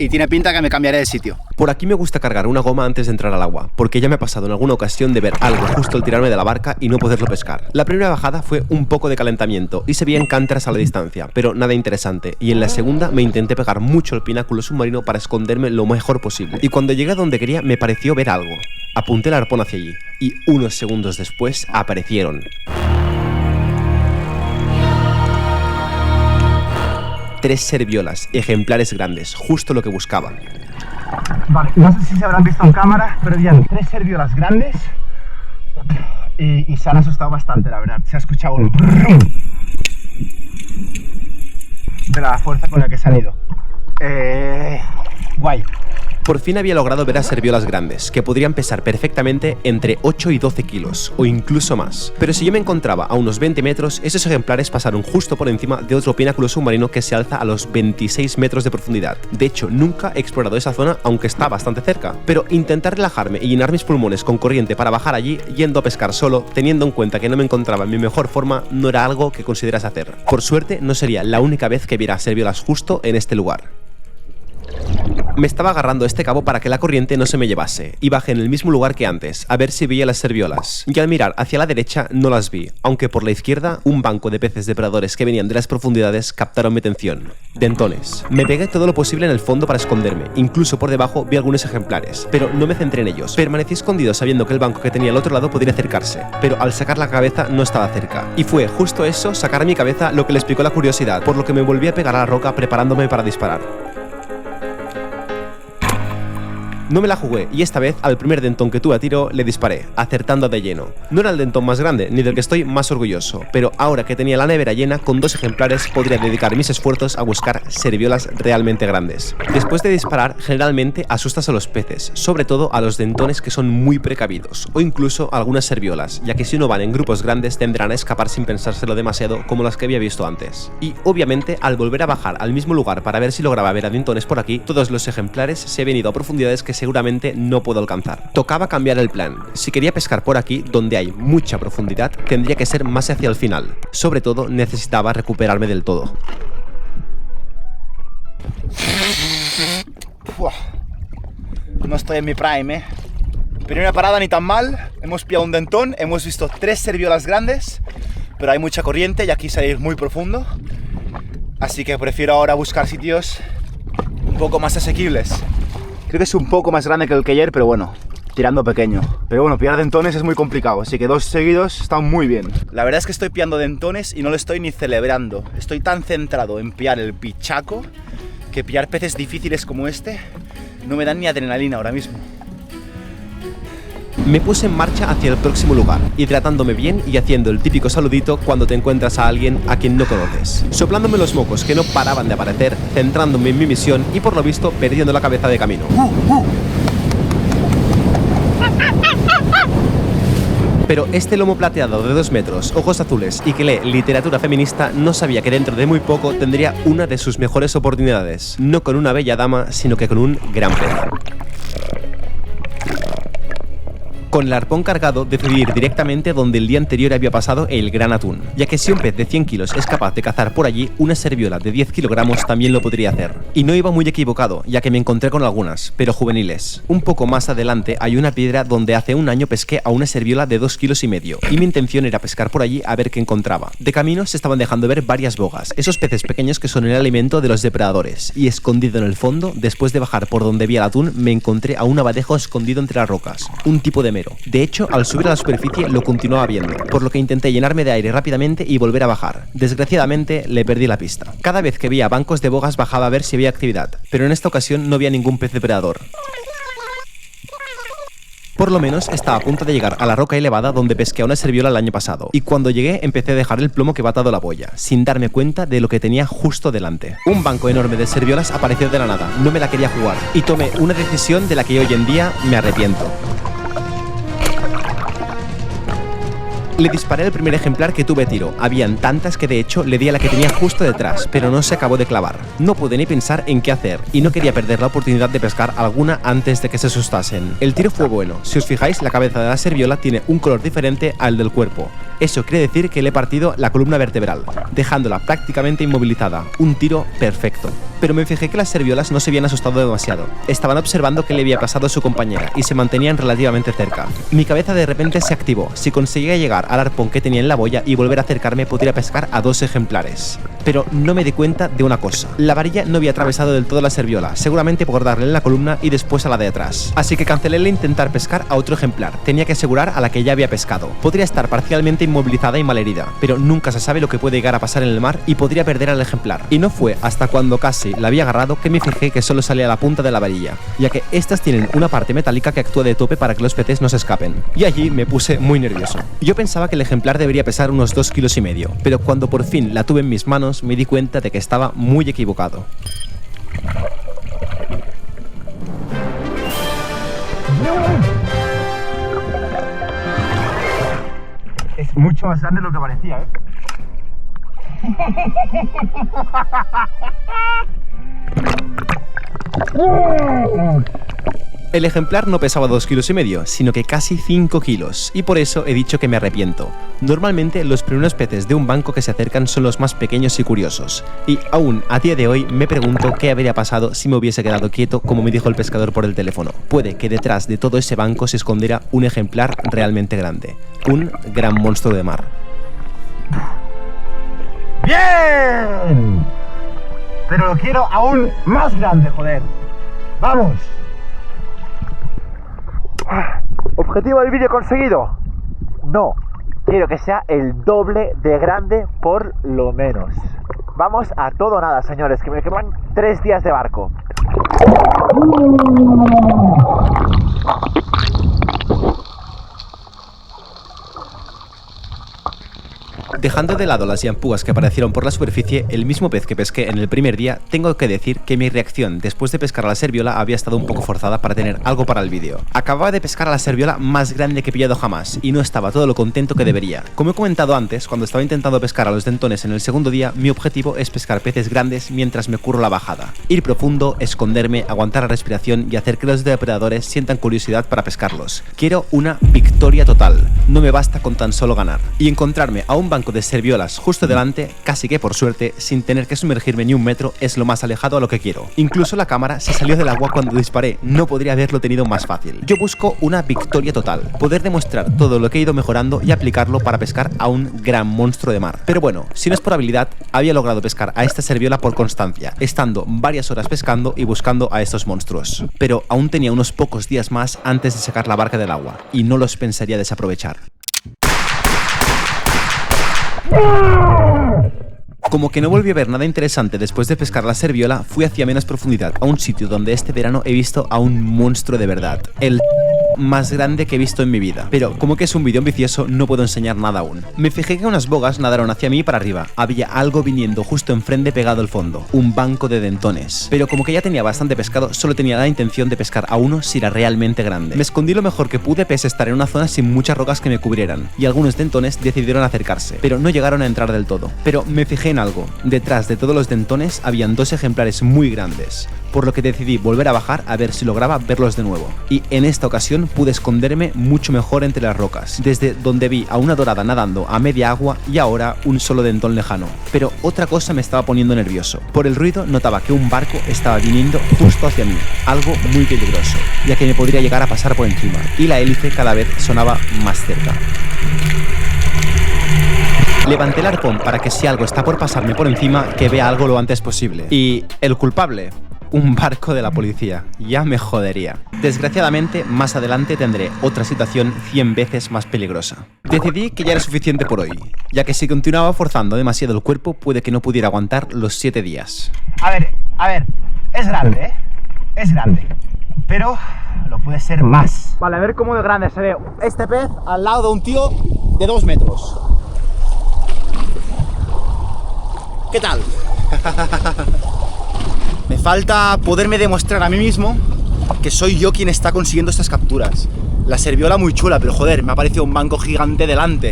Speaker 2: tiene pinta que me cambiaré de sitio.
Speaker 1: Por aquí me gusta cargar una goma antes de entrar al agua, porque ya me ha pasado en alguna ocasión de ver algo justo al tirarme de la barca y no poderlo pescar. La primera bajada fue un poco de calentamiento y se veían cántaras a la distancia, pero nada interesante, y en la segunda me intenté pegar mucho el pináculo submarino para esconderme lo mejor posible, y cuando llegué a donde quería me pareció ver algo. Apunté el arpón hacia allí, y unos segundos después aparecieron. 3 serviolas, ejemplares grandes, justo lo que buscaba.
Speaker 2: Vale, no sé si se habrán visto en cámara, pero habían 3 serviolas grandes y se han asustado bastante, la verdad. Se ha escuchado un brum de la fuerza con la que se han ido. Guay.
Speaker 1: Por fin había logrado ver a serviolas grandes, que podrían pesar perfectamente entre 8 y 12 kilos, o incluso más. Pero si yo me encontraba a unos 20 metros, esos ejemplares pasaron justo por encima de otro pináculo submarino que se alza a los 26 metros de profundidad. De hecho, nunca he explorado esa zona, aunque está bastante cerca. Pero intentar relajarme y llenar mis pulmones con corriente para bajar allí, yendo a pescar solo, teniendo en cuenta que no me encontraba en mi mejor forma, no era algo que consideras hacer. Por suerte, no sería la única vez que viera serviolas justo en este lugar. Me estaba agarrando este cabo para que la corriente no se me llevase, y bajé en el mismo lugar que antes, a ver si veía las serviolas. Y al mirar hacia la derecha no las vi, aunque por la izquierda un banco de peces depredadores que venían de las profundidades captaron mi atención. Dentones. Me pegué todo lo posible en el fondo para esconderme, incluso por debajo vi algunos ejemplares, pero no me centré en ellos. Permanecí escondido sabiendo que el banco que tenía al otro lado podría acercarse, pero al sacar la cabeza no estaba cerca. Y fue justo eso, sacar mi cabeza, lo que les picó la curiosidad, por lo que me volví a pegar a la roca preparándome para disparar. No me la jugué y esta vez al primer dentón que tuve a tiro le disparé, acertando de lleno. No era el dentón más grande ni del que estoy más orgulloso, pero ahora que tenía la nevera llena con 2 ejemplares podría dedicar mis esfuerzos a buscar serviolas realmente grandes. Después de disparar generalmente asustas a los peces, sobre todo a los dentones que son muy precavidos, o incluso a algunas serviolas, ya que si no van en grupos grandes tendrán a escapar sin pensárselo demasiado como las que había visto antes. Y obviamente al volver a bajar al mismo lugar para ver si lograba ver a dentones por aquí, todos los ejemplares se habían ido a profundidades que seguramente no puedo alcanzar. Tocaba cambiar el plan. Si quería pescar por aquí, donde hay mucha profundidad, tendría que ser más hacia el final. Sobre todo, necesitaba recuperarme del todo.
Speaker 2: No estoy en mi prime, Primera parada ni tan mal. Hemos pillado un dentón, hemos visto 3 serviolas grandes, pero hay mucha corriente y aquí salir muy profundo. Así que prefiero ahora buscar sitios un poco más asequibles. Creo que es un poco más grande que el que ayer, pero bueno, tirando pequeño. Pero bueno, pillar dentones es muy complicado, así que 2 seguidos están muy bien. La verdad es que estoy pillando dentones y no lo estoy ni celebrando. Estoy tan centrado en pillar el pichaco que pillar peces difíciles como este no me dan ni adrenalina ahora mismo.
Speaker 1: Me puse en marcha hacia el próximo lugar, hidratándome bien y haciendo el típico saludito cuando te encuentras a alguien a quien no conoces, soplándome los mocos que no paraban de aparecer, centrándome en mi misión y por lo visto perdiendo la cabeza de camino. Pero este lomo plateado de 2 metros, ojos azules y que lee literatura feminista no sabía que dentro de muy poco tendría una de sus mejores oportunidades, no con una bella dama, sino que con un gran pez. Con el arpón cargado decidí ir directamente donde el día anterior había pasado el gran atún, ya que si un pez de 100 kilos es capaz de cazar por allí, una serviola de 10 kilogramos también lo podría hacer. Y no iba muy equivocado, ya que me encontré con algunas, pero juveniles. Un poco más adelante hay una piedra donde hace un año pesqué a una serviola de 2,5 kilos, y mi intención era pescar por allí a ver qué encontraba. De camino se estaban dejando ver varias bogas, esos peces pequeños que son el alimento de los depredadores, y escondido en el fondo, después de bajar por donde vi el atún, me encontré a un abadejo escondido entre las rocas, un tipo de mero. De hecho, al subir a la superficie lo continuaba viendo, por lo que intenté llenarme de aire rápidamente y volver a bajar. Desgraciadamente, le perdí la pista. Cada vez que veía bancos de bogas bajaba a ver si había actividad, pero en esta ocasión no había ningún pez depredador. Por lo menos estaba a punto de llegar a la roca elevada donde pesqué a una serviola el año pasado, y cuando llegué empecé a dejar el plomo que va atado a la boya, sin darme cuenta de lo que tenía justo delante. Un banco enorme de serviolas apareció de la nada, no me la quería jugar, y tomé una decisión de la que hoy en día me arrepiento. Le disparé al primer ejemplar que tuve tiro. Habían tantas que de hecho le di a la que tenía justo detrás, pero no se acabó de clavar. No pude ni pensar en qué hacer, y no quería perder la oportunidad de pescar alguna antes de que se asustasen. El tiro fue bueno. Si os fijáis, la cabeza de la serviola tiene un color diferente al del cuerpo. Eso quiere decir que le he partido la columna vertebral, dejándola prácticamente inmovilizada. Un tiro perfecto. Pero me fijé que las serviolas no se habían asustado demasiado. Estaban observando qué le había pasado a su compañera y se mantenían relativamente cerca. Mi cabeza de repente se activó. Si conseguía llegar al arpón que tenía en la boya y volver a acercarme, podría pescar a 2 ejemplares. Pero no me di cuenta de una cosa. La varilla no había atravesado del todo la serviola, seguramente por darle en la columna y después a la de atrás. Así que cancelé el intentar pescar a otro ejemplar. Tenía que asegurar a la que ya había pescado. Podría estar parcialmente inmovilizada y malherida, pero nunca se sabe lo que puede llegar a pasar en el mar y podría perder al ejemplar. Y no fue hasta cuando casi la había agarrado que me fijé que solo salía la punta de la varilla, ya que estas tienen una parte metálica que actúa de tope para que los peces no se escapen. Y allí me puse muy nervioso. Yo pensaba que el ejemplar debería pesar unos 2,5 kilos, pero cuando por fin la tuve en mis manos me di cuenta de que estaba muy equivocado.
Speaker 2: Es mucho más grande de lo que parecía, ¿eh?
Speaker 1: El ejemplar no pesaba 2,5 kilos, sino que casi 5 kilos, y por eso he dicho que me arrepiento. Normalmente los primeros peces de un banco que se acercan son los más pequeños y curiosos, y aún a día de hoy me pregunto qué habría pasado si me hubiese quedado quieto como me dijo el pescador por el teléfono. Puede que detrás de todo ese banco se escondiera un ejemplar realmente grande, un gran monstruo de mar.
Speaker 2: ¡Bien! Pero lo quiero aún más grande, joder. ¡Vamos! ¿Objetivo del vídeo conseguido? No. Quiero que sea el doble de grande por lo menos. Vamos a todo o nada, señores, que me quedan 3 días de barco.
Speaker 1: Dejando de lado las llampugas que aparecieron por la superficie, el mismo pez que pesqué en el primer día, tengo que decir que mi reacción después de pescar a la serviola había estado un poco forzada para tener algo para el vídeo. Acababa de pescar a la serviola más grande que he pillado jamás, y no estaba todo lo contento que debería. Como he comentado antes, cuando estaba intentando pescar a los dentones en el segundo día, mi objetivo es pescar peces grandes mientras me curro la bajada. Ir profundo, esconderme, aguantar la respiración y hacer que los depredadores sientan curiosidad para pescarlos. Quiero una victoria total. No me basta con tan solo ganar. Y encontrarme a un banco de serviolas justo delante, casi que por suerte, sin tener que sumergirme ni un metro, es lo más alejado a lo que quiero. Incluso la cámara se salió del agua cuando disparé, no podría haberlo tenido más fácil. Yo busco una victoria total, poder demostrar todo lo que he ido mejorando y aplicarlo para pescar a un gran monstruo de mar. Pero bueno, si no es por habilidad, había logrado pescar a esta serviola por constancia, estando varias horas pescando y buscando a estos monstruos. Pero aún tenía unos pocos días más antes de sacar la barca del agua, y no los pensaría desaprovechar. Como que no volví a ver nada interesante después de pescar la serviola, fui hacia menos profundidad, a un sitio donde este verano he visto a un monstruo de verdad. El más grande que he visto en mi vida. Pero como que es un vídeo ambicioso, no puedo enseñar nada aún. Me fijé que unas bogas nadaron hacia mí para arriba. Había algo viniendo justo enfrente pegado al fondo. Un banco de dentones. Pero como que ya tenía bastante pescado, solo tenía la intención de pescar a uno si era realmente grande. Me escondí lo mejor que pude pese a estar en una zona sin muchas rocas que me cubrieran. Y algunos dentones decidieron acercarse, pero no llegaron a entrar del todo. Pero me fijé en algo. Detrás de todos los dentones habían 2 ejemplares muy grandes, por lo que decidí volver a bajar a ver si lograba verlos de nuevo. Y en esta ocasión pude esconderme mucho mejor entre las rocas, desde donde vi a una dorada nadando a media agua y ahora un solo dentón lejano. Pero otra cosa me estaba poniendo nervioso. Por el ruido notaba que un barco estaba viniendo justo hacia mí, algo muy peligroso, ya que me podría llegar a pasar por encima, y la hélice cada vez sonaba más cerca. Levanté el arpón para que si algo está por pasarme por encima, que vea algo lo antes posible. Y el culpable, un barco de la policía. Ya me jodería. Desgraciadamente, más adelante tendré otra situación 100 veces más peligrosa. Decidí que ya era suficiente por hoy, ya que si continuaba forzando demasiado el cuerpo, puede que no pudiera aguantar los 7 días.
Speaker 2: A ver, es grande, ¿eh? Es grande. pero lo puede ser más. Vale, a ver cómo de grande se ve este pez al lado de un tío de 2 metros. ¿Qué tal? Me falta poderme demostrar a mí mismo que soy yo quien está consiguiendo estas capturas. La serviola muy chula, pero joder, me ha parecido un banco gigante delante.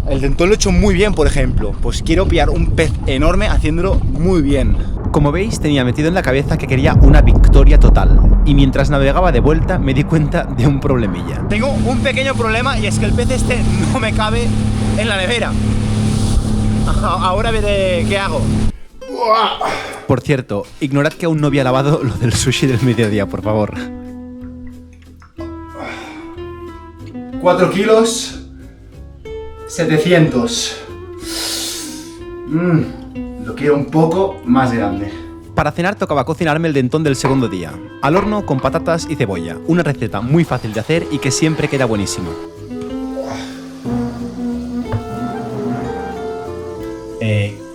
Speaker 2: El dentón lo he hecho muy bien, por ejemplo. Pues quiero pillar un pez enorme haciéndolo muy bien.
Speaker 1: Como veis, tenía metido en la cabeza que quería una victoria total. Y mientras navegaba de vuelta, me di cuenta de un problemilla.
Speaker 2: Tengo un pequeño problema y es que el pez este no me cabe en la nevera. Ahora veré qué hago.
Speaker 1: Por cierto, ignorad que aún no había lavado lo del sushi del mediodía, por favor.
Speaker 2: 4 kilos 700. Lo quiero un poco más grande.
Speaker 1: Para cenar tocaba cocinarme el dentón del segundo día. Al horno con patatas y cebolla. Una receta muy fácil de hacer y que siempre queda buenísima.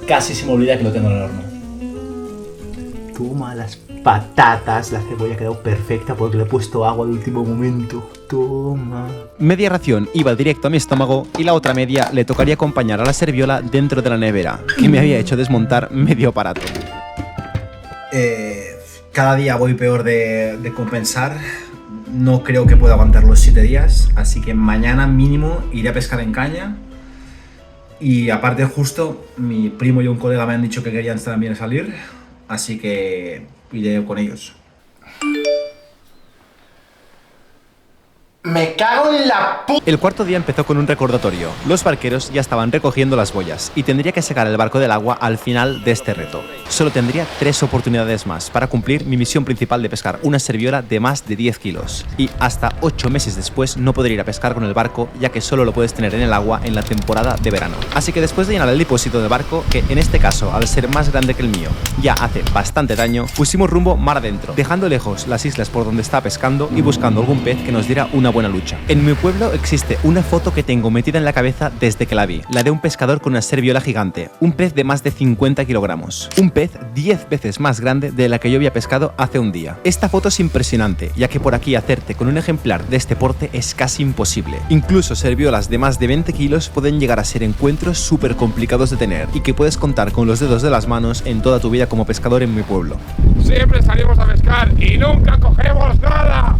Speaker 2: Casi se me olvida que lo tengo en el horno. Toma las patatas, la cebolla ha quedado perfecta porque le he puesto agua de último momento. Toma.
Speaker 1: Media ración iba directo a mi estómago y la otra media le tocaría acompañar a la serviola dentro de la nevera, que me había hecho desmontar medio aparato.
Speaker 3: Cada día voy peor de compensar. No creo que pueda aguantar los 7 días, así que mañana mínimo iré a pescar en caña. Y aparte justo, mi primo y un colega me han dicho que querían también salir, así que iré con ellos.
Speaker 2: Me cago en la puta.
Speaker 1: El cuarto día empezó con un recordatorio. Los barqueros ya estaban recogiendo las boyas y tendría que sacar el barco del agua al final de este reto. Solo tendría 3 oportunidades más para cumplir mi misión principal de pescar una serviola de más de 10 kilos. Y hasta 8 meses después no podré ir a pescar con el barco, ya que solo lo puedes tener en el agua en la temporada de verano. Así que después de llenar el depósito del barco, que en este caso, al ser más grande que el mío, ya hace bastante daño, pusimos rumbo mar adentro, dejando lejos las islas por donde estaba pescando y buscando algún pez que nos diera una buena lucha. En mi pueblo existe una foto que tengo metida en la cabeza desde que la vi, la de un pescador con una serviola gigante, un pez de más de 50 kilogramos, un pez 10 veces más grande de la que yo había pescado hace un día. Esta foto es impresionante, ya que por aquí hacerte con un ejemplar de este porte es casi imposible. Incluso serviolas de más de 20 kilos pueden llegar a ser encuentros súper complicados de tener y que puedes contar con los dedos de las manos en toda tu vida como pescador en mi pueblo.
Speaker 4: Siempre salimos a pescar y nunca cogemos nada.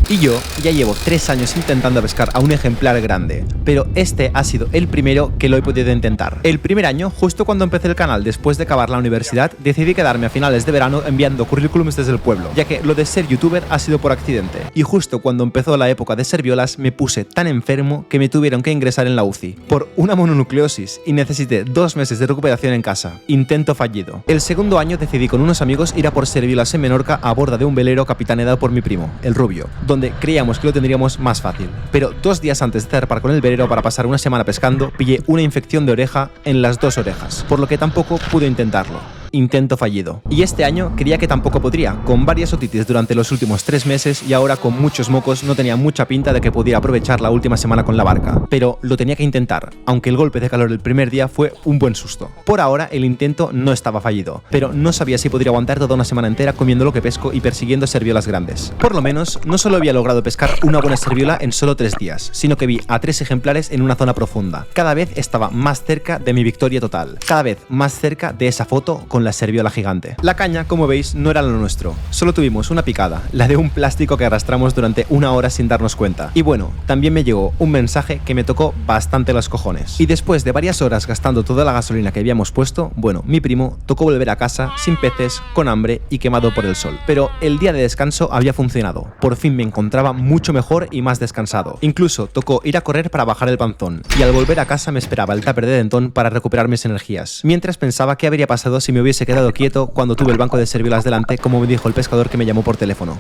Speaker 1: Y yo ya llevo 3 años intentando pescar a un ejemplar grande, pero este ha sido el primero que lo he podido intentar. El primer año, justo cuando empecé el canal después de acabar la universidad, decidí quedarme a finales de verano enviando currículums desde el pueblo, ya que lo de ser youtuber ha sido por accidente. Y justo cuando empezó la época de serviolas me puse tan enfermo que me tuvieron que ingresar en la UCI por una mononucleosis y necesité 2 meses de recuperación en casa. Intento fallido. El segundo año decidí con unos amigos ir a por serviolas en Menorca a bordo de un velero capitaneado por mi primo, el Rubio, donde creíamos que lo tendríamos más fácil. Pero 2 días antes de zarpar con el velero para pasar una semana pescando, pillé una infección de oreja en las 2 orejas, por lo que tampoco pude intentarlo. Intento fallido. Y este año creía que tampoco podría, con varias otitis durante los últimos 3 meses y ahora con muchos mocos no tenía mucha pinta de que pudiera aprovechar la última semana con la barca. Pero lo tenía que intentar, aunque el golpe de calor el primer día fue un buen susto. Por ahora el intento no estaba fallido, pero no sabía si podría aguantar toda una semana entera comiendo lo que pesco y persiguiendo serviolas grandes. Por lo menos, no solo había logrado pescar una buena serviola en solo 3 días, sino que vi a 3 ejemplares en una zona profunda. Cada vez estaba más cerca de mi victoria total, cada vez más cerca de esa foto con la serviola gigante. La caña, como veis, no era lo nuestro. Solo tuvimos una picada, la de un plástico que arrastramos durante 1 hora sin darnos cuenta. Y bueno, también me llegó un mensaje que me tocó bastante los cojones. Y después de varias horas gastando toda la gasolina que habíamos puesto, bueno, mi primo tocó volver a casa sin peces, con hambre y quemado por el sol. Pero el día de descanso había funcionado. Por fin me encontraba mucho mejor y más descansado. Incluso tocó ir a correr para bajar el panzón. Y al volver a casa me esperaba el tupper de dentón para recuperar mis energías. Mientras pensaba qué habría pasado si me hubiese quedado quieto cuando tuve el banco de serviolas delante, como me dijo el pescador que me llamó por teléfono.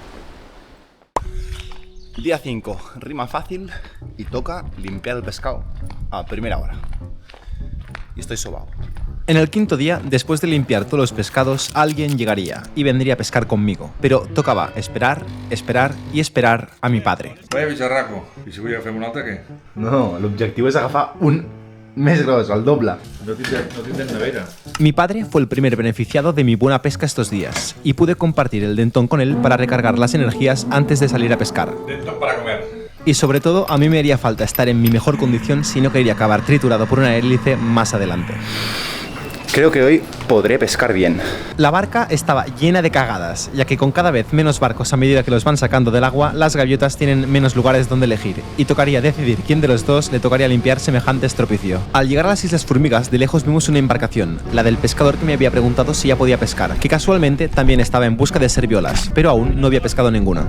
Speaker 3: Día 5, rima fácil y toca limpiar el pescado a primera hora. Y estoy sobao.
Speaker 1: En el quinto día, después de limpiar todos los pescados, alguien llegaría y vendría a pescar conmigo. Pero tocaba esperar, esperar y esperar a mi padre.
Speaker 4: Vaya bicharraco. I si vull fer un altre, què?
Speaker 2: No, l'objectiu és agafar un
Speaker 3: més gros, el doble.
Speaker 4: No tindrem nevera.
Speaker 1: Mi padre fue el primer beneficiado de mi buena pesca estos días y pude compartir el dentón con él para recargar las energías antes de salir a pescar.
Speaker 4: Dentro para comer.
Speaker 1: Y sobre todo, a mí me haría falta estar en mi mejor condición si no quería acabar triturado por una hélice más adelante.
Speaker 3: Creo que hoy podré pescar bien.
Speaker 1: La barca estaba llena de cagadas, ya que con cada vez menos barcos a medida que los van sacando del agua, las gaviotas tienen menos lugares donde elegir, y tocaría decidir quién de los dos le tocaría limpiar semejante estropicio. Al llegar a las Islas Formigas, de lejos vimos una embarcación, la del pescador que me había preguntado si ya podía pescar, que casualmente también estaba en busca de serviolas, pero aún no había pescado ninguna.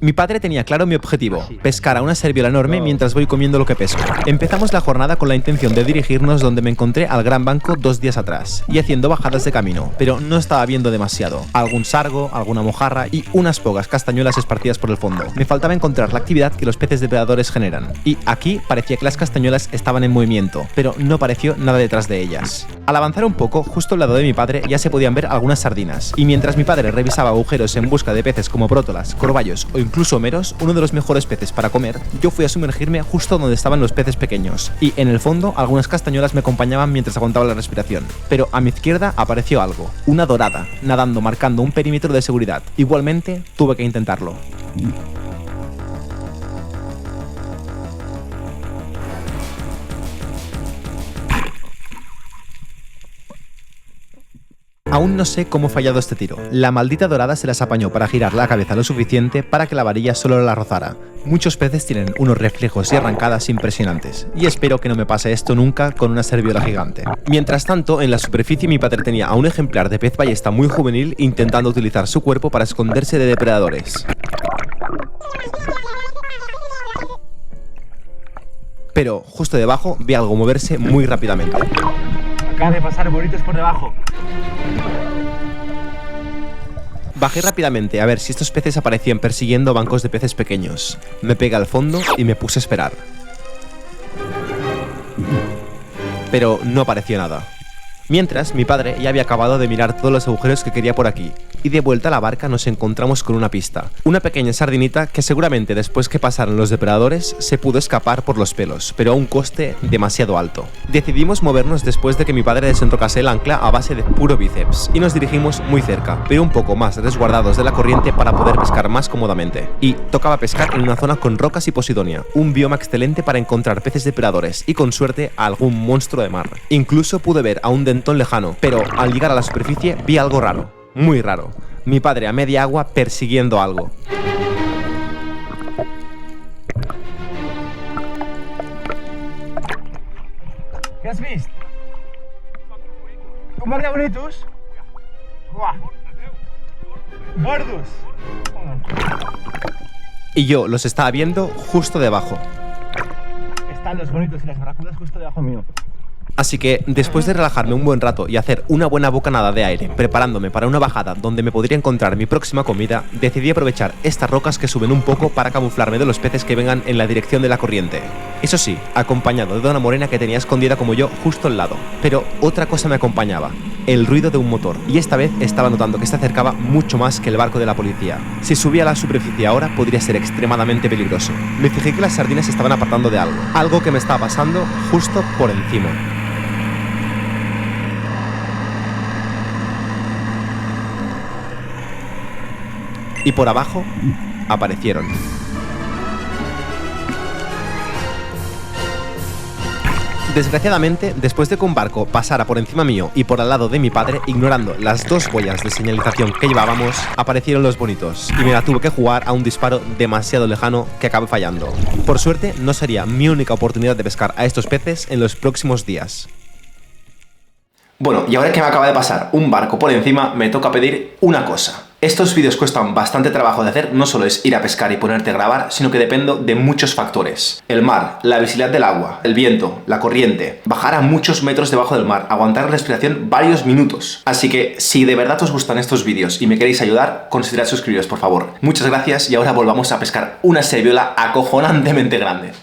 Speaker 1: Mi padre tenía claro mi objetivo, pescar a una serviola enorme mientras voy comiendo lo que pesco. Empezamos la jornada con la intención de dirigirnos donde me encontré al Gran Banco 2 días atrás, y haciendo bajadas de camino, pero no estaba viendo demasiado. Algún sargo, alguna mojarra y unas pocas castañuelas esparcidas por el fondo. Me faltaba encontrar la actividad que los peces depredadores generan, y aquí parecía que las castañuelas estaban en movimiento, pero no pareció nada detrás de ellas. Al avanzar un poco, justo al lado de mi padre ya se podían ver algunas sardinas, y mientras mi padre revisaba agujeros en busca de peces como prótolas, corvallos o incluso homeros, uno de los mejores peces para comer, yo fui a sumergirme justo donde estaban los peces pequeños, y en el fondo algunas castañuelas me acompañaban mientras aguantaba la respiración. Pero a mi izquierda apareció algo, una dorada, nadando marcando un perímetro de seguridad. Igualmente, tuve que intentarlo. Aún no sé cómo he fallado este tiro. La maldita dorada se las apañó para girar la cabeza lo suficiente para que la varilla solo la rozara. Muchos peces tienen unos reflejos y arrancadas impresionantes, y espero que no me pase esto nunca con una serviola gigante. Mientras tanto, en la superficie mi padre tenía a un ejemplar de pez ballesta muy juvenil intentando utilizar su cuerpo para esconderse de depredadores. Pero justo debajo vi algo moverse muy rápidamente.
Speaker 2: Acaba de pasar bonitos por debajo.
Speaker 1: Bajé rápidamente a ver si estos peces aparecían persiguiendo bancos de peces pequeños. Me pegué al fondo y me puse a esperar. Pero no apareció nada. Mientras, mi padre ya había acabado de mirar todos los agujeros que quería por aquí, y de vuelta a la barca nos encontramos con una pista. Una pequeña sardinita que seguramente después que pasaron los depredadores se pudo escapar por los pelos, pero a un coste demasiado alto. Decidimos movernos después de que mi padre desenrocase el ancla a base de puro bíceps, y nos dirigimos muy cerca, pero un poco más resguardados de la corriente para poder pescar más cómodamente. Y tocaba pescar en una zona con rocas y posidonia, un bioma excelente para encontrar peces depredadores y con suerte a algún monstruo de mar. Incluso pude ver a un dentón lejano, pero al llegar a la superficie vi algo raro, muy raro. Mi padre a media agua persiguiendo algo.
Speaker 2: Què has vist? Un mar de bonitos? Uah. Gordos.
Speaker 1: Y yo los estaba viendo justo debajo.
Speaker 2: Están los bonitos y las barracudas justo debajo mío.
Speaker 1: Así que, después de relajarme un buen rato y hacer una buena bocanada de aire, preparándome para una bajada donde me podría encontrar mi próxima comida, decidí aprovechar estas rocas que suben un poco para camuflarme de los peces que vengan en la dirección de la corriente. Eso sí, acompañado de una morena que tenía escondida como yo justo al lado. Pero otra cosa me acompañaba, el ruido de un motor, y esta vez estaba notando que se acercaba mucho más que el barco de la policía. Si subía a la superficie ahora, podría ser extremadamente peligroso. Me fijé que las sardinas se estaban apartando de algo que me estaba pasando justo por encima. Y por abajo aparecieron. Desgraciadamente, después de que un barco pasara por encima mío y por al lado de mi padre, ignorando las dos huellas de señalización que llevábamos, aparecieron los bonitos, y me la tuve que jugar a un disparo demasiado lejano que acabé fallando. Por suerte, no sería mi única oportunidad de pescar a estos peces en los próximos días. Bueno, y ahora que me acaba de pasar un barco por encima, me toca pedir una cosa. Estos vídeos cuestan bastante trabajo de hacer, no solo es ir a pescar y ponerte a grabar, sino que dependo de muchos factores. El mar, la visibilidad del agua, el viento, la corriente, bajar a muchos metros debajo del mar, aguantar la respiración varios minutos. Así que, si de verdad os gustan estos vídeos y me queréis ayudar, considerad suscribiros, por favor. Muchas gracias y ahora volvamos a pescar una serviola acojonantemente grande.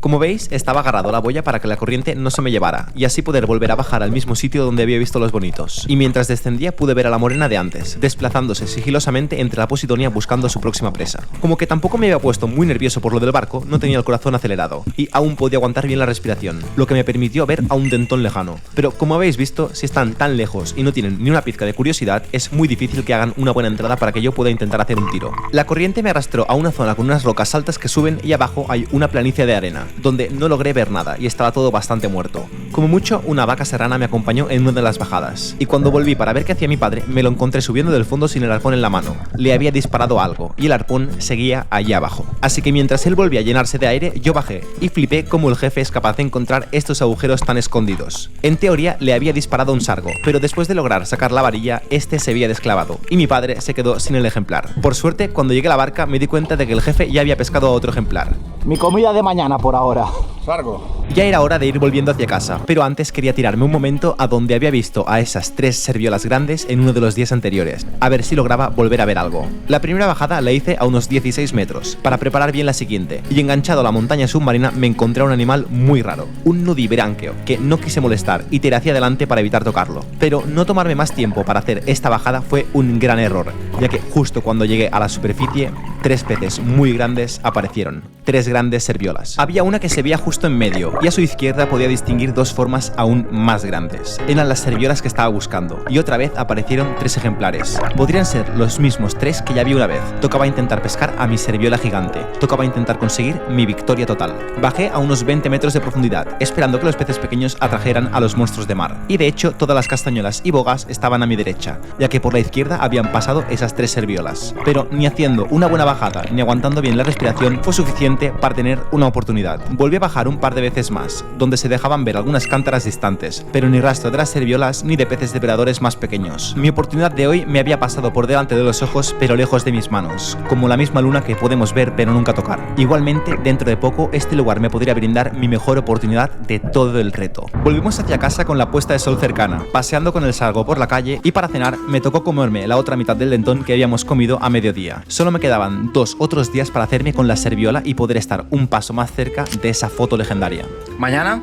Speaker 1: Como veis, estaba agarrado a la boya para que la corriente no se me llevara y así poder volver a bajar al mismo sitio donde había visto los bonitos. Y mientras descendía pude ver a la morena de antes, desplazándose sigilosamente entre la posidonia buscando a su próxima presa. Como que tampoco me había puesto muy nervioso por lo del barco, no tenía el corazón acelerado y aún podía aguantar bien la respiración, lo que me permitió ver a un dentón lejano. Pero como habéis visto, si están tan lejos y no tienen ni una pizca de curiosidad, es muy difícil que hagan una buena entrada para que yo pueda intentar hacer un tiro. La corriente me arrastró a una zona con unas rocas altas que suben y abajo hay una planicie de arena, donde no logré ver nada y estaba todo bastante muerto. Como mucho, una vaca serrana me acompañó en una de las bajadas, y cuando volví para ver qué hacía mi padre, me lo encontré subiendo del fondo sin el arpón en la mano. Le había disparado algo, y el arpón seguía allí abajo. Así que mientras él volvía a llenarse de aire, yo bajé, y flipé cómo el jefe es capaz de encontrar estos agujeros tan escondidos. En teoría, le había disparado un sargo, pero después de lograr sacar la varilla, este se había desclavado, y mi padre se quedó sin el ejemplar. Por suerte, cuando llegué a la barca, me di cuenta de que el jefe ya había pescado a otro ejemplar.
Speaker 2: Mi comida de mañana por ahora.
Speaker 4: Sargo.
Speaker 1: Ya era hora de ir volviendo hacia casa, pero antes quería tirarme un momento a donde había visto a esas 3 serviolas grandes en uno de los días anteriores, a ver si lograba volver a ver algo. La primera bajada la hice a unos 16 metros, para preparar bien la siguiente, y enganchado a la montaña submarina me encontré a un animal muy raro, un nudibranquio, que no quise molestar y tiré hacia adelante para evitar tocarlo. Pero no tomarme más tiempo para hacer esta bajada fue un gran error, ya que justo cuando llegué a la superficie, 3 peces muy grandes aparecieron, 3 grandes serviolas. Había una que se veía justo en medio, y a su izquierda podía distinguir 2 formas aún más grandes. Eran las serviolas que estaba buscando, y otra vez aparecieron 3 ejemplares. Podrían ser los mismos 3 que ya vi una vez. Tocaba intentar pescar a mi serviola gigante. Tocaba intentar conseguir mi victoria total. Bajé a unos 20 metros de profundidad, esperando que los peces pequeños atrajeran a los monstruos de mar. Y de hecho, todas las castañuelas y bogas estaban a mi derecha, ya que por la izquierda habían pasado esas 3 serviolas. Pero ni haciendo una buena bajada, ni aguantando bien la respiración, fue suficiente para tener una oportunidad. Volví a bajar un par de veces más, donde se dejaban ver algunas cántaras distantes, pero ni rastro de las serviolas ni de peces depredadores más pequeños. Mi oportunidad de hoy me había pasado por delante de los ojos, pero lejos de mis manos, como la misma luna que podemos ver pero nunca tocar. Igualmente, dentro de poco, este lugar me podría brindar mi mejor oportunidad de todo el reto. Volvimos hacia casa con la puesta de sol cercana, paseando con el sargo por la calle, y para cenar me tocó comerme la otra mitad del dentón que habíamos comido a mediodía. Solo me quedaban 2 otros días para hacerme con la serviola y poder estar un paso más cerca de esa foto legendaria.
Speaker 3: Mañana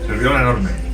Speaker 4: Serviola enorme.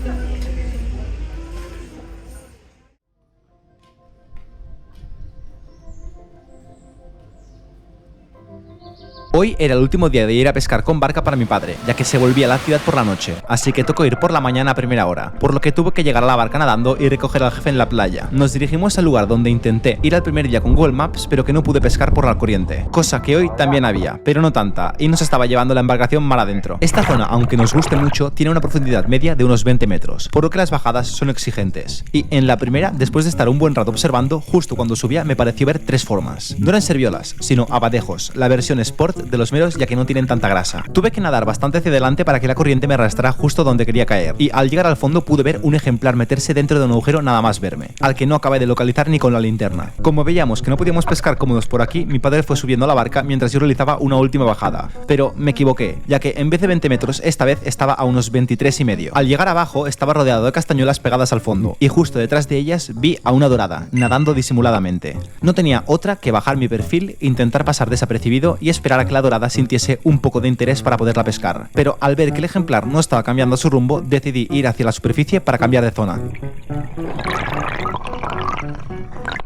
Speaker 1: Hoy era el último día de ir a pescar con barca para mi padre, ya que se volvía a la ciudad por la noche, así que tocó ir por la mañana a primera hora, por lo que tuve que llegar a la barca nadando y recoger al jefe en la playa. Nos dirigimos al lugar donde intenté ir al primer día con Google Maps, pero que no pude pescar por la corriente, cosa que hoy también había, pero no tanta, y nos estaba llevando la embarcación mar adentro. Esta zona, aunque nos guste mucho, tiene una profundidad media de unos 20 metros, por lo que las bajadas son exigentes. Y en la primera, después de estar un buen rato observando, justo cuando subía me pareció ver 3 formas. No eran serviolas, sino abadejos, la versión sport de los meros, ya que no tienen tanta grasa. Tuve que nadar bastante hacia adelante para que la corriente me arrastrara justo donde quería caer, y al llegar al fondo pude ver un ejemplar meterse dentro de un agujero nada más verme, al que no acabé de localizar ni con la linterna. Como veíamos que no podíamos pescar cómodos por aquí, mi padre fue subiendo a la barca mientras yo realizaba una última bajada, pero me equivoqué, ya que en vez de 20 metros, esta vez estaba a unos 23 y medio. Al llegar abajo estaba rodeado de castañuelas pegadas al fondo, y justo detrás de ellas vi a una dorada, nadando disimuladamente. No tenía otra que bajar mi perfil, intentar pasar desapercibido y esperar a que la dorada sintiese un poco de interés para poderla pescar, pero al ver que el ejemplar no estaba cambiando su rumbo, decidí ir hacia la superficie para cambiar de zona.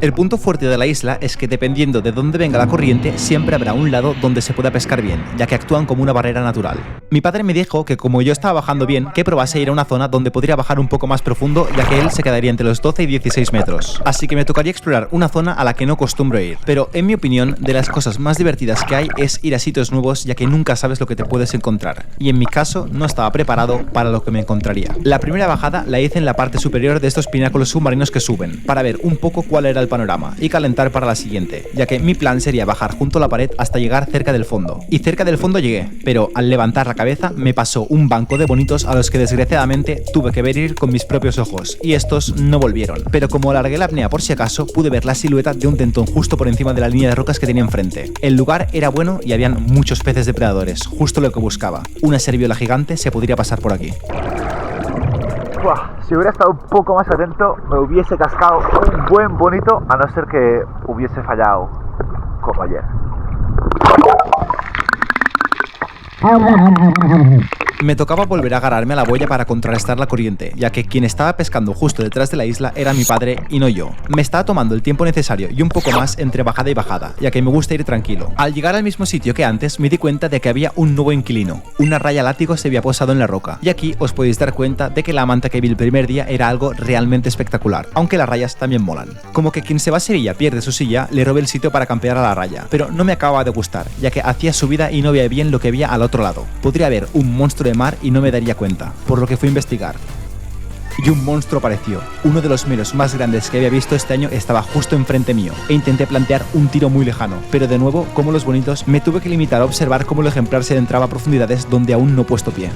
Speaker 1: El punto fuerte de la isla es que dependiendo de dónde venga la corriente, siempre habrá un lado donde se pueda pescar bien, ya que actúan como una barrera natural. Mi padre me dijo que como yo estaba bajando bien, que probase ir a una zona donde podría bajar un poco más profundo, ya que él se quedaría entre los 12 y 16 metros. Así que me tocaría explorar una zona a la que no acostumbro ir. Pero en mi opinión, de las cosas más divertidas que hay es ir a sitios nuevos, ya que nunca sabes lo que te puedes encontrar. Y en mi caso, no estaba preparado para lo que me encontraría. La primera bajada la hice en la parte superior de estos pináculos submarinos que suben, para ver un poco cuál era el panorama y calentar para la siguiente, ya que mi plan sería bajar junto a la pared hasta llegar cerca del fondo. Y cerca del fondo llegué, pero al levantar la cabeza me pasó un banco de bonitos a los que desgraciadamente tuve que ver ir con mis propios ojos, y estos no volvieron. Pero como alargué la apnea por si acaso, pude ver la silueta de un tentón justo por encima de la línea de rocas que tenía enfrente. El lugar era bueno y habían muchos peces depredadores, justo lo que buscaba. Una serviola gigante se podría pasar por aquí.
Speaker 2: Si hubiera estado un poco más atento, me hubiese cascado un buen bonito, a no ser que hubiese fallado como ayer.
Speaker 1: Me tocaba volver a agarrarme a la boya para contrarrestar la corriente, ya que quien estaba pescando justo detrás de la isla era mi padre y no yo. Me estaba tomando el tiempo necesario y un poco más entre bajada y bajada, ya que me gusta ir tranquilo. Al llegar al mismo sitio que antes, me di cuenta de que había un nuevo inquilino. Una raya látigo se había posado en la roca, y aquí os podéis dar cuenta de que la manta que vi el primer día era algo realmente espectacular, aunque las rayas también molan. Como que quien se va a Sevilla pierde su silla, le robé el sitio para campear a la raya, pero no me acababa de gustar, ya que hacía subida y no veía bien lo que había al otro lado. Podría haber un monstruo de mar y no me daría cuenta, por lo que fui a investigar. Y un monstruo apareció. Uno de los meros más grandes que había visto este año estaba justo enfrente mío, e intenté plantear un tiro muy lejano, pero de nuevo, como los bonitos, me tuve que limitar a observar cómo el ejemplar se adentraba a profundidades donde aún no he puesto pie.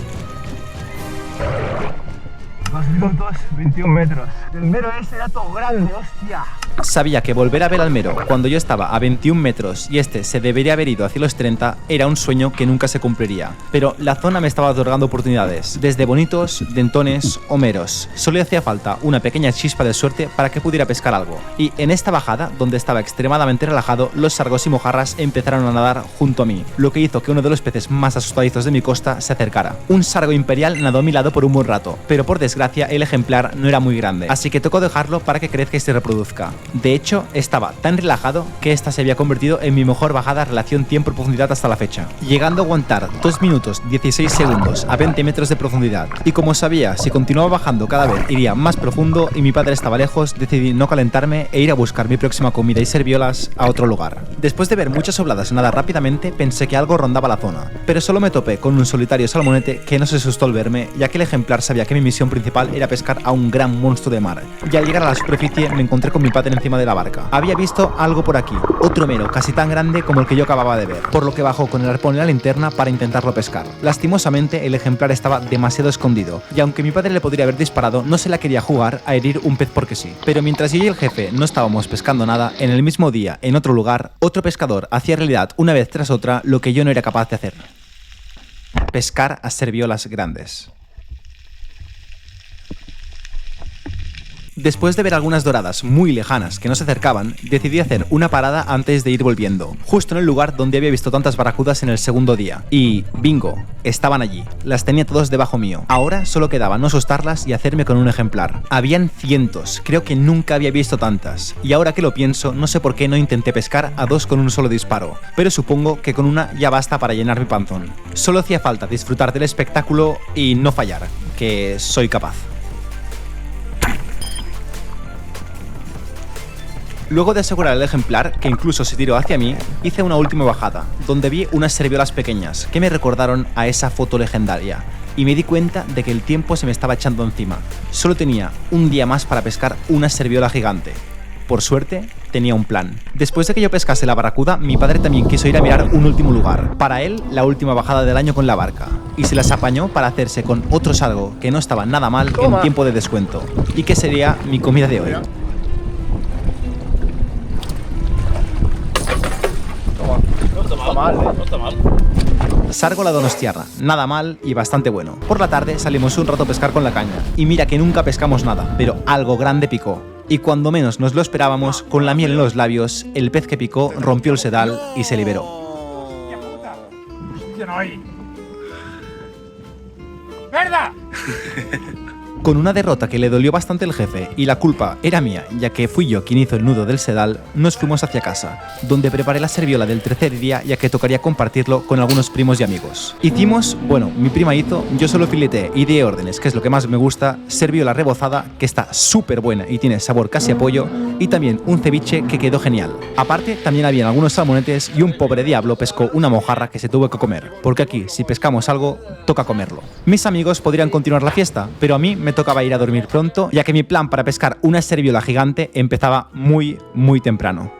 Speaker 2: 2 minutos, 21 metros. El mero ese era todo grande, hostia.
Speaker 1: Sabía que volver a ver al mero cuando yo estaba a 21 metros y este se debería haber ido hacia los 30 era un sueño que nunca se cumpliría. Pero la zona me estaba otorgando oportunidades, desde bonitos, dentones o meros. Solo hacía falta una pequeña chispa de suerte para que pudiera pescar algo. Y en esta bajada, donde estaba extremadamente relajado, los sargos y mojarras empezaron a nadar junto a mí, lo que hizo que uno de los peces más asustadizos de mi costa se acercara. Un sargo imperial nadó a mi lado por un buen rato, pero por desgracia el ejemplar no era muy grande, así que tocó dejarlo para que crezca y se reproduzca. De hecho, estaba tan relajado que esta se había convertido en mi mejor bajada relación tiempo-profundidad hasta la fecha, llegando a aguantar 2 minutos 16 segundos a 20 metros de profundidad. Y como sabía, si continuaba bajando cada vez iría más profundo y mi padre estaba lejos, decidí no calentarme e ir a buscar mi próxima comida y serviolas a otro lugar. Después de ver muchas obladas nadar rápidamente, pensé que algo rondaba la zona, pero solo me topé con un solitario salmonete que no se asustó al verme, ya que el ejemplar sabía que mi misión principal era pescar a un gran monstruo de mar. Y al llegar a la superficie me encontré con mi padre encima de la barca. Había visto algo por aquí, otro mero casi tan grande como el que yo acababa de ver, por lo que bajó con el arpón y la linterna para intentarlo pescar. Lastimosamente el ejemplar estaba demasiado escondido, y aunque mi padre le podría haber disparado, no se la quería jugar a herir un pez porque sí. Pero mientras yo y el jefe no estábamos pescando nada, en el mismo día, en otro lugar, otro pescador hacía realidad una vez tras otra lo que yo no era capaz de hacer: pescar a serviolas grandes. Después de ver algunas doradas muy lejanas que no se acercaban, decidí hacer una parada antes de ir volviendo, justo en el lugar donde había visto tantas barracudas en el segundo día. Y bingo, estaban allí. Las tenía todos debajo mío. Ahora solo quedaba no asustarlas y hacerme con un ejemplar. Habían cientos, creo que nunca había visto tantas. Y ahora que lo pienso, no sé por qué no intenté pescar a 2 con un solo disparo, pero supongo que con una ya basta para llenar mi panzón. Solo hacía falta disfrutar del espectáculo y no fallar, que soy capaz. Luego de asegurar el ejemplar, que incluso se tiró hacia mí, hice una última bajada, donde vi unas serviolas pequeñas que me recordaron a esa foto legendaria, y me di cuenta de que el tiempo se me estaba echando encima. Solo tenía un día más para pescar una serviola gigante. Por suerte, tenía un plan. Después de que yo pescase la barracuda, mi padre también quiso ir a mirar un último lugar. Para él, la última bajada del año con la barca. Y se las apañó para hacerse con otro sargo que no estaba nada mal en tiempo de descuento. Y que sería mi comida de hoy.
Speaker 4: No está mal.
Speaker 1: Sargo la donostiarra, nada mal y bastante bueno. Por la tarde salimos un rato a pescar con la caña. Y mira que nunca pescamos nada, pero algo grande picó. Y cuando menos nos lo esperábamos, con la miel en los labios, el pez que picó rompió el sedal y se liberó.
Speaker 4: ¡Ya no hay! ¡Verdad!
Speaker 1: Con una derrota que le dolió bastante el jefe y la culpa era mía, ya que fui yo quien hizo el nudo del sedal, nos fuimos hacia casa, donde preparé la serviola del tercer día, ya que tocaría compartirlo con algunos primos y amigos. Hicimos, bueno, mi prima hizo, yo solo fileteé y di órdenes, que es lo que más me gusta, serviola rebozada, que está súper buena y tiene sabor casi a pollo, y también un ceviche que quedó genial. Aparte, también habían algunos salmonetes y un pobre diablo pescó una mojarra que se tuvo que comer, porque aquí, si pescamos algo, toca comerlo. Mis amigos podrían continuar la fiesta, pero a mí me tocaba ir a dormir pronto, ya que mi plan para pescar una serviola gigante empezaba muy temprano.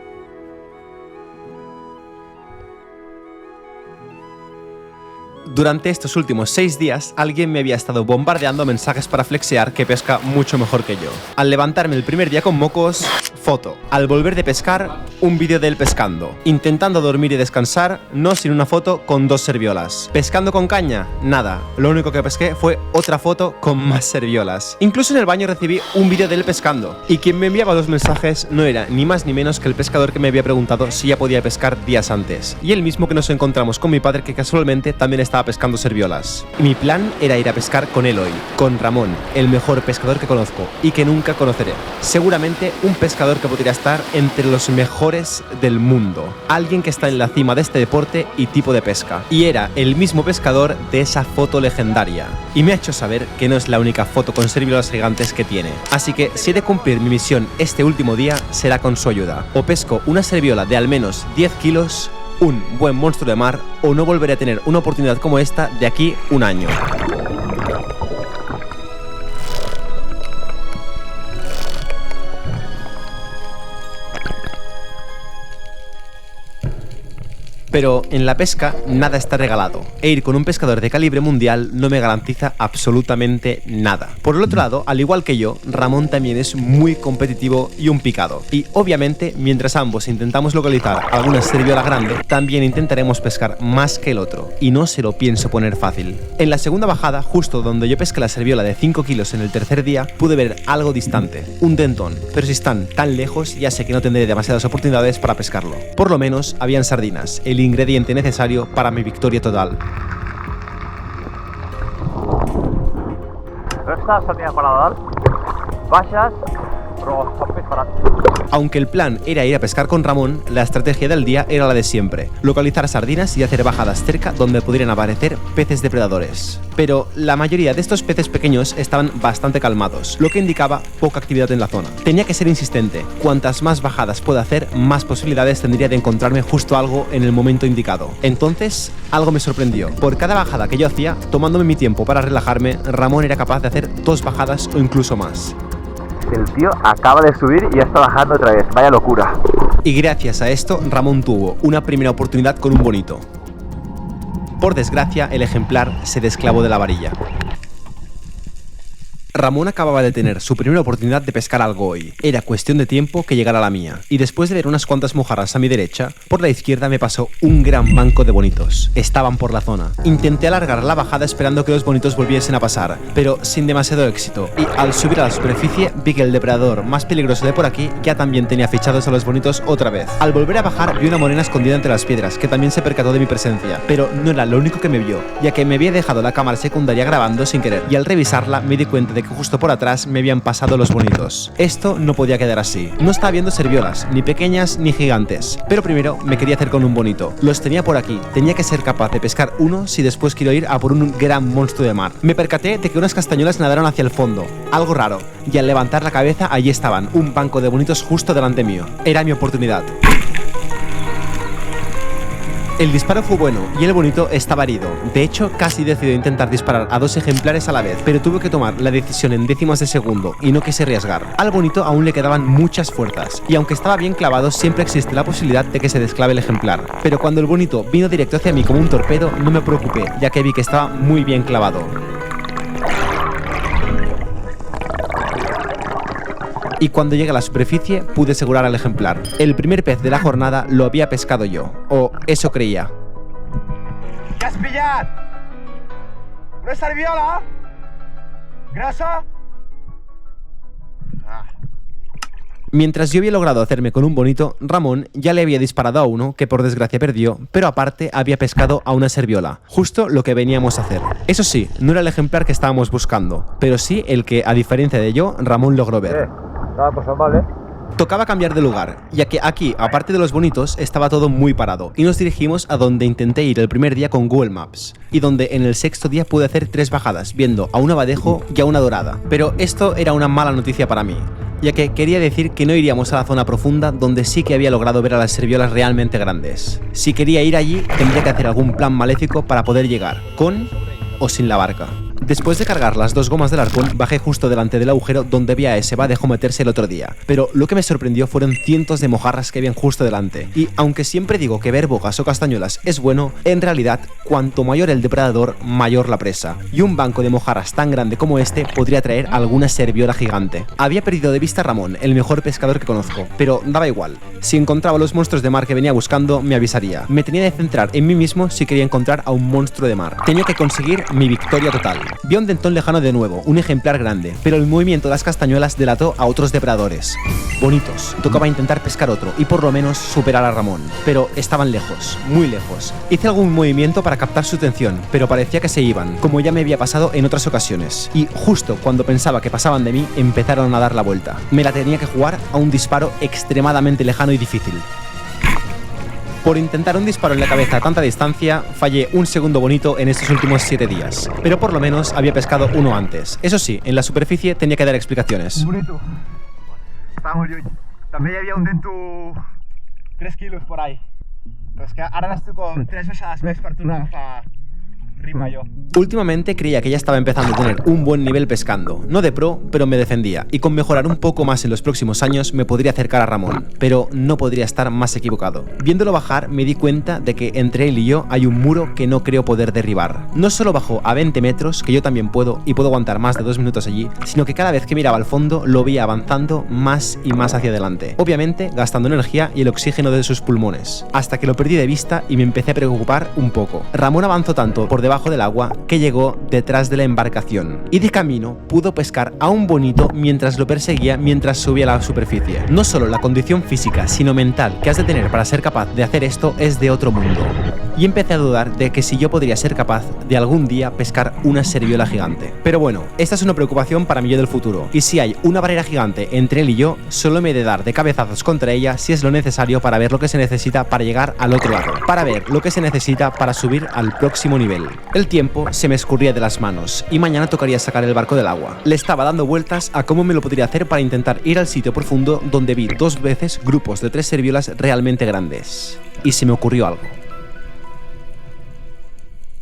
Speaker 1: Durante estos últimos 6 días, alguien me había estado bombardeando mensajes para flexear que pesca mucho mejor que yo. Al levantarme el primer día con mocos, Foto. Al volver de pescar, un vídeo de él pescando. Intentando dormir y descansar, no sin una foto con 2 serviolas. Pescando con caña, nada. Lo único que pesqué fue otra foto con más serviolas. Incluso en el baño recibí un vídeo de él pescando. Y quien me enviaba los mensajes no era ni más ni menos que el pescador que me había preguntado si ya podía pescar días antes. Y el mismo que nos encontramos con mi padre, que casualmente también estaba pescando serviolas. Y mi plan era ir a pescar con él hoy. Con Ramón, el mejor pescador que conozco y que nunca conoceré. Seguramente un pescador que podría estar entre los mejores del mundo. Alguien que está en la cima de este deporte y tipo de pesca. Y era el mismo pescador de esa foto legendaria. Y me ha hecho saber que no es la única foto con serviolas gigantes que tiene. Así que si he de cumplir mi misión este último día, será con su ayuda. O pesco una serviola de al menos 10 kilos, un buen monstruo de mar, o no volveré a tener una oportunidad como esta de aquí un año. Pero en la pesca nada está regalado, e ir con un pescador de calibre mundial no me garantiza absolutamente nada. Por el otro lado, al igual que yo, Ramón también es muy competitivo y un picado. Y obviamente, mientras ambos intentamos localizar alguna serviola grande, también intentaremos pescar más que el otro, y no se lo pienso poner fácil. En la segunda bajada, justo donde yo pesqué la serviola de 5 kilos en el tercer día, pude ver algo distante, un dentón, pero si están tan lejos ya sé que no tendré demasiadas oportunidades para pescarlo. Por lo menos habían sardinas, el ingrediente necesario para mi victoria total.
Speaker 2: Esta sardina para nadar, baixas, però están disparando.
Speaker 1: Aunque el plan era ir a pescar con Ramón, la estrategia del día era la de siempre: localizar sardinas y hacer bajadas cerca donde pudieran aparecer peces depredadores. Pero la mayoría de estos peces pequeños estaban bastante calmados, lo que indicaba poca actividad en la zona. Tenía que ser insistente: cuantas más bajadas pueda hacer, más posibilidades tendría de encontrarme justo algo en el momento indicado. Entonces, algo me sorprendió. Por cada bajada que yo hacía, tomándome mi tiempo para relajarme, Ramón era capaz de hacer 2 bajadas o incluso más.
Speaker 2: El tío acaba de subir y ya está bajando otra vez, vaya locura.
Speaker 1: Y gracias a esto, Ramón tuvo una primera oportunidad con un bonito. Por desgracia, el ejemplar se desclavó de la varilla. Ramón acababa de tener su primera oportunidad de pescar algo hoy. Era cuestión de tiempo que llegara la mía. Y después de ver unas cuantas mojarras a mi derecha, por la izquierda me pasó un gran banco de bonitos. Estaban por la zona. Intenté alargar la bajada esperando que los bonitos volviesen a pasar, pero sin demasiado éxito. Y al subir a la superficie, vi que el depredador más peligroso de por aquí ya también tenía fichados a los bonitos otra vez. Al volver a bajar, vi una morena escondida entre las piedras, que también se percató de mi presencia. Pero no era lo único que me vio, ya que me había dejado la cámara secundaria grabando sin querer. Y al revisarla, me di cuenta de que justo por atrás me habían pasado los bonitos. Esto no podía quedar así. No estaba viendo serviolas, ni pequeñas ni gigantes. Pero primero me quería hacer con un bonito. Los tenía por aquí. Tenía que ser capaz de pescar uno si después quiero ir a por un gran monstruo de mar. Me percaté de que unas castañuelas nadaron hacia el fondo. Algo raro. Y al levantar la cabeza, allí estaban, un banco de bonitos justo delante mío. Era mi oportunidad. El disparo fue bueno y el bonito estaba herido. De hecho, casi decidí intentar disparar a 2 ejemplares a la vez, pero tuve que tomar la decisión en décimas de segundo y no quise arriesgar. Al bonito aún le quedaban muchas fuerzas, y aunque estaba bien clavado, siempre existe la posibilidad de que se desclave el ejemplar. Pero cuando el bonito vino directo hacia mí como un torpedo, no me preocupé, ya que vi que estaba muy bien clavado. Y cuando llegué a la superficie, pude asegurar al ejemplar. El primer pez de la jornada lo había pescado yo, o eso creía.
Speaker 2: ¿Qué has pillado? ¿Una serviola? ¿Grasa?
Speaker 1: Mientras yo había logrado hacerme con un bonito, Ramón ya le había disparado a uno que por desgracia perdió, pero aparte había pescado a una serviola, justo lo que veníamos a hacer. Eso sí, no era el ejemplar que estábamos buscando, pero sí el que, a diferencia de yo, Ramón logró ver.
Speaker 2: Pues vale.
Speaker 1: Tocaba cambiar de lugar, ya que aquí, aparte de los bonitos, estaba todo muy parado, y nos dirigimos a donde intenté ir el primer día con Google Maps, y donde en el sexto día pude hacer 3 bajadas, viendo a un abadejo y a una dorada. Pero esto era una mala noticia para mí, ya que quería decir que no iríamos a la zona profunda donde sí que había logrado ver a las serviolas realmente grandes. Si quería ir allí, tendría que hacer algún plan maléfico para poder llegar, con o sin la barca. Después de cargar las 2 gomas del arpón, bajé justo delante del agujero donde vi a ese badejo meterse el otro día. Pero lo que me sorprendió fueron cientos de mojarras que habían justo delante. Y aunque siempre digo que ver bogas o castañuelas es bueno, en realidad, cuanto mayor el depredador, mayor la presa. Y un banco de mojarras tan grande como este podría traer alguna serviola gigante. Había perdido de vista a Ramón, el mejor pescador que conozco, pero daba igual. Si encontraba los monstruos de mar que venía buscando, me avisaría. Me tenía de centrar en mí mismo si quería encontrar a un monstruo de mar. Tenía que conseguir mi victoria total. Vi a un dentón lejano de nuevo, un ejemplar grande, pero el movimiento de las castañuelas delató a otros depredadores. Bonitos. Tocaba intentar pescar otro y por lo menos superar a Ramón. Pero estaban lejos, muy lejos. Hice algún movimiento para captar su atención, pero parecía que se iban, como ya me había pasado en otras ocasiones. Y justo cuando pensaba que pasaban de mí, empezaron a dar la vuelta. Me la tenía que jugar a un disparo extremadamente lejano y difícil. Por intentar un disparo en la cabeza a tanta distancia, fallé un segundo bonito en estos últimos 7 días. Pero por lo menos había pescado uno antes. Eso sí, en la superficie tenía que dar explicaciones.
Speaker 2: Bonito. Estamos yo. També hi havia un dento 3 quilos por ahí. Però és que ara n'estic con 3 vegades més per tornar a agafar ritme jo.
Speaker 1: Últimamente creía que ya estaba empezando a tener un buen nivel pescando. No de pro, pero me defendía. Y con mejorar un poco más en los próximos años me podría acercar a Ramón. Pero no podría estar más equivocado. Viéndolo bajar me di cuenta de que entre él y yo hay un muro que no creo poder derribar. No solo bajó a 20 metros, que yo también puedo y puedo aguantar más de 2 minutos allí, sino que cada vez que miraba al fondo lo veía avanzando más y más hacia adelante. Obviamente gastando energía y el oxígeno de sus pulmones. Hasta que lo perdí de vista y me empecé a preocupar un poco. Ramón avanzó tanto por debajo del agua que llegó detrás de la embarcación y de camino pudo pescar a un bonito mientras lo perseguía mientras subía a la superficie. No solo la condición física sino mental que has de tener para ser capaz de hacer esto es de otro mundo. Y empecé a dudar de que si yo podría ser capaz de algún día pescar una serviola gigante. Pero bueno, esta es una preocupación para mi yo del futuro, y si hay una barrera gigante entre él y yo, solo me he de dar de cabezazos contra ella si es lo necesario para ver lo que se necesita para llegar al otro lado, para ver lo que se necesita para subir al próximo nivel. El tiempo se me escurría de las manos, y mañana tocaría sacar el barco del agua. Le estaba dando vueltas a cómo me lo podría hacer para intentar ir al sitio profundo donde vi 2 veces grupos de 3 serviolas realmente grandes. Y se me ocurrió algo.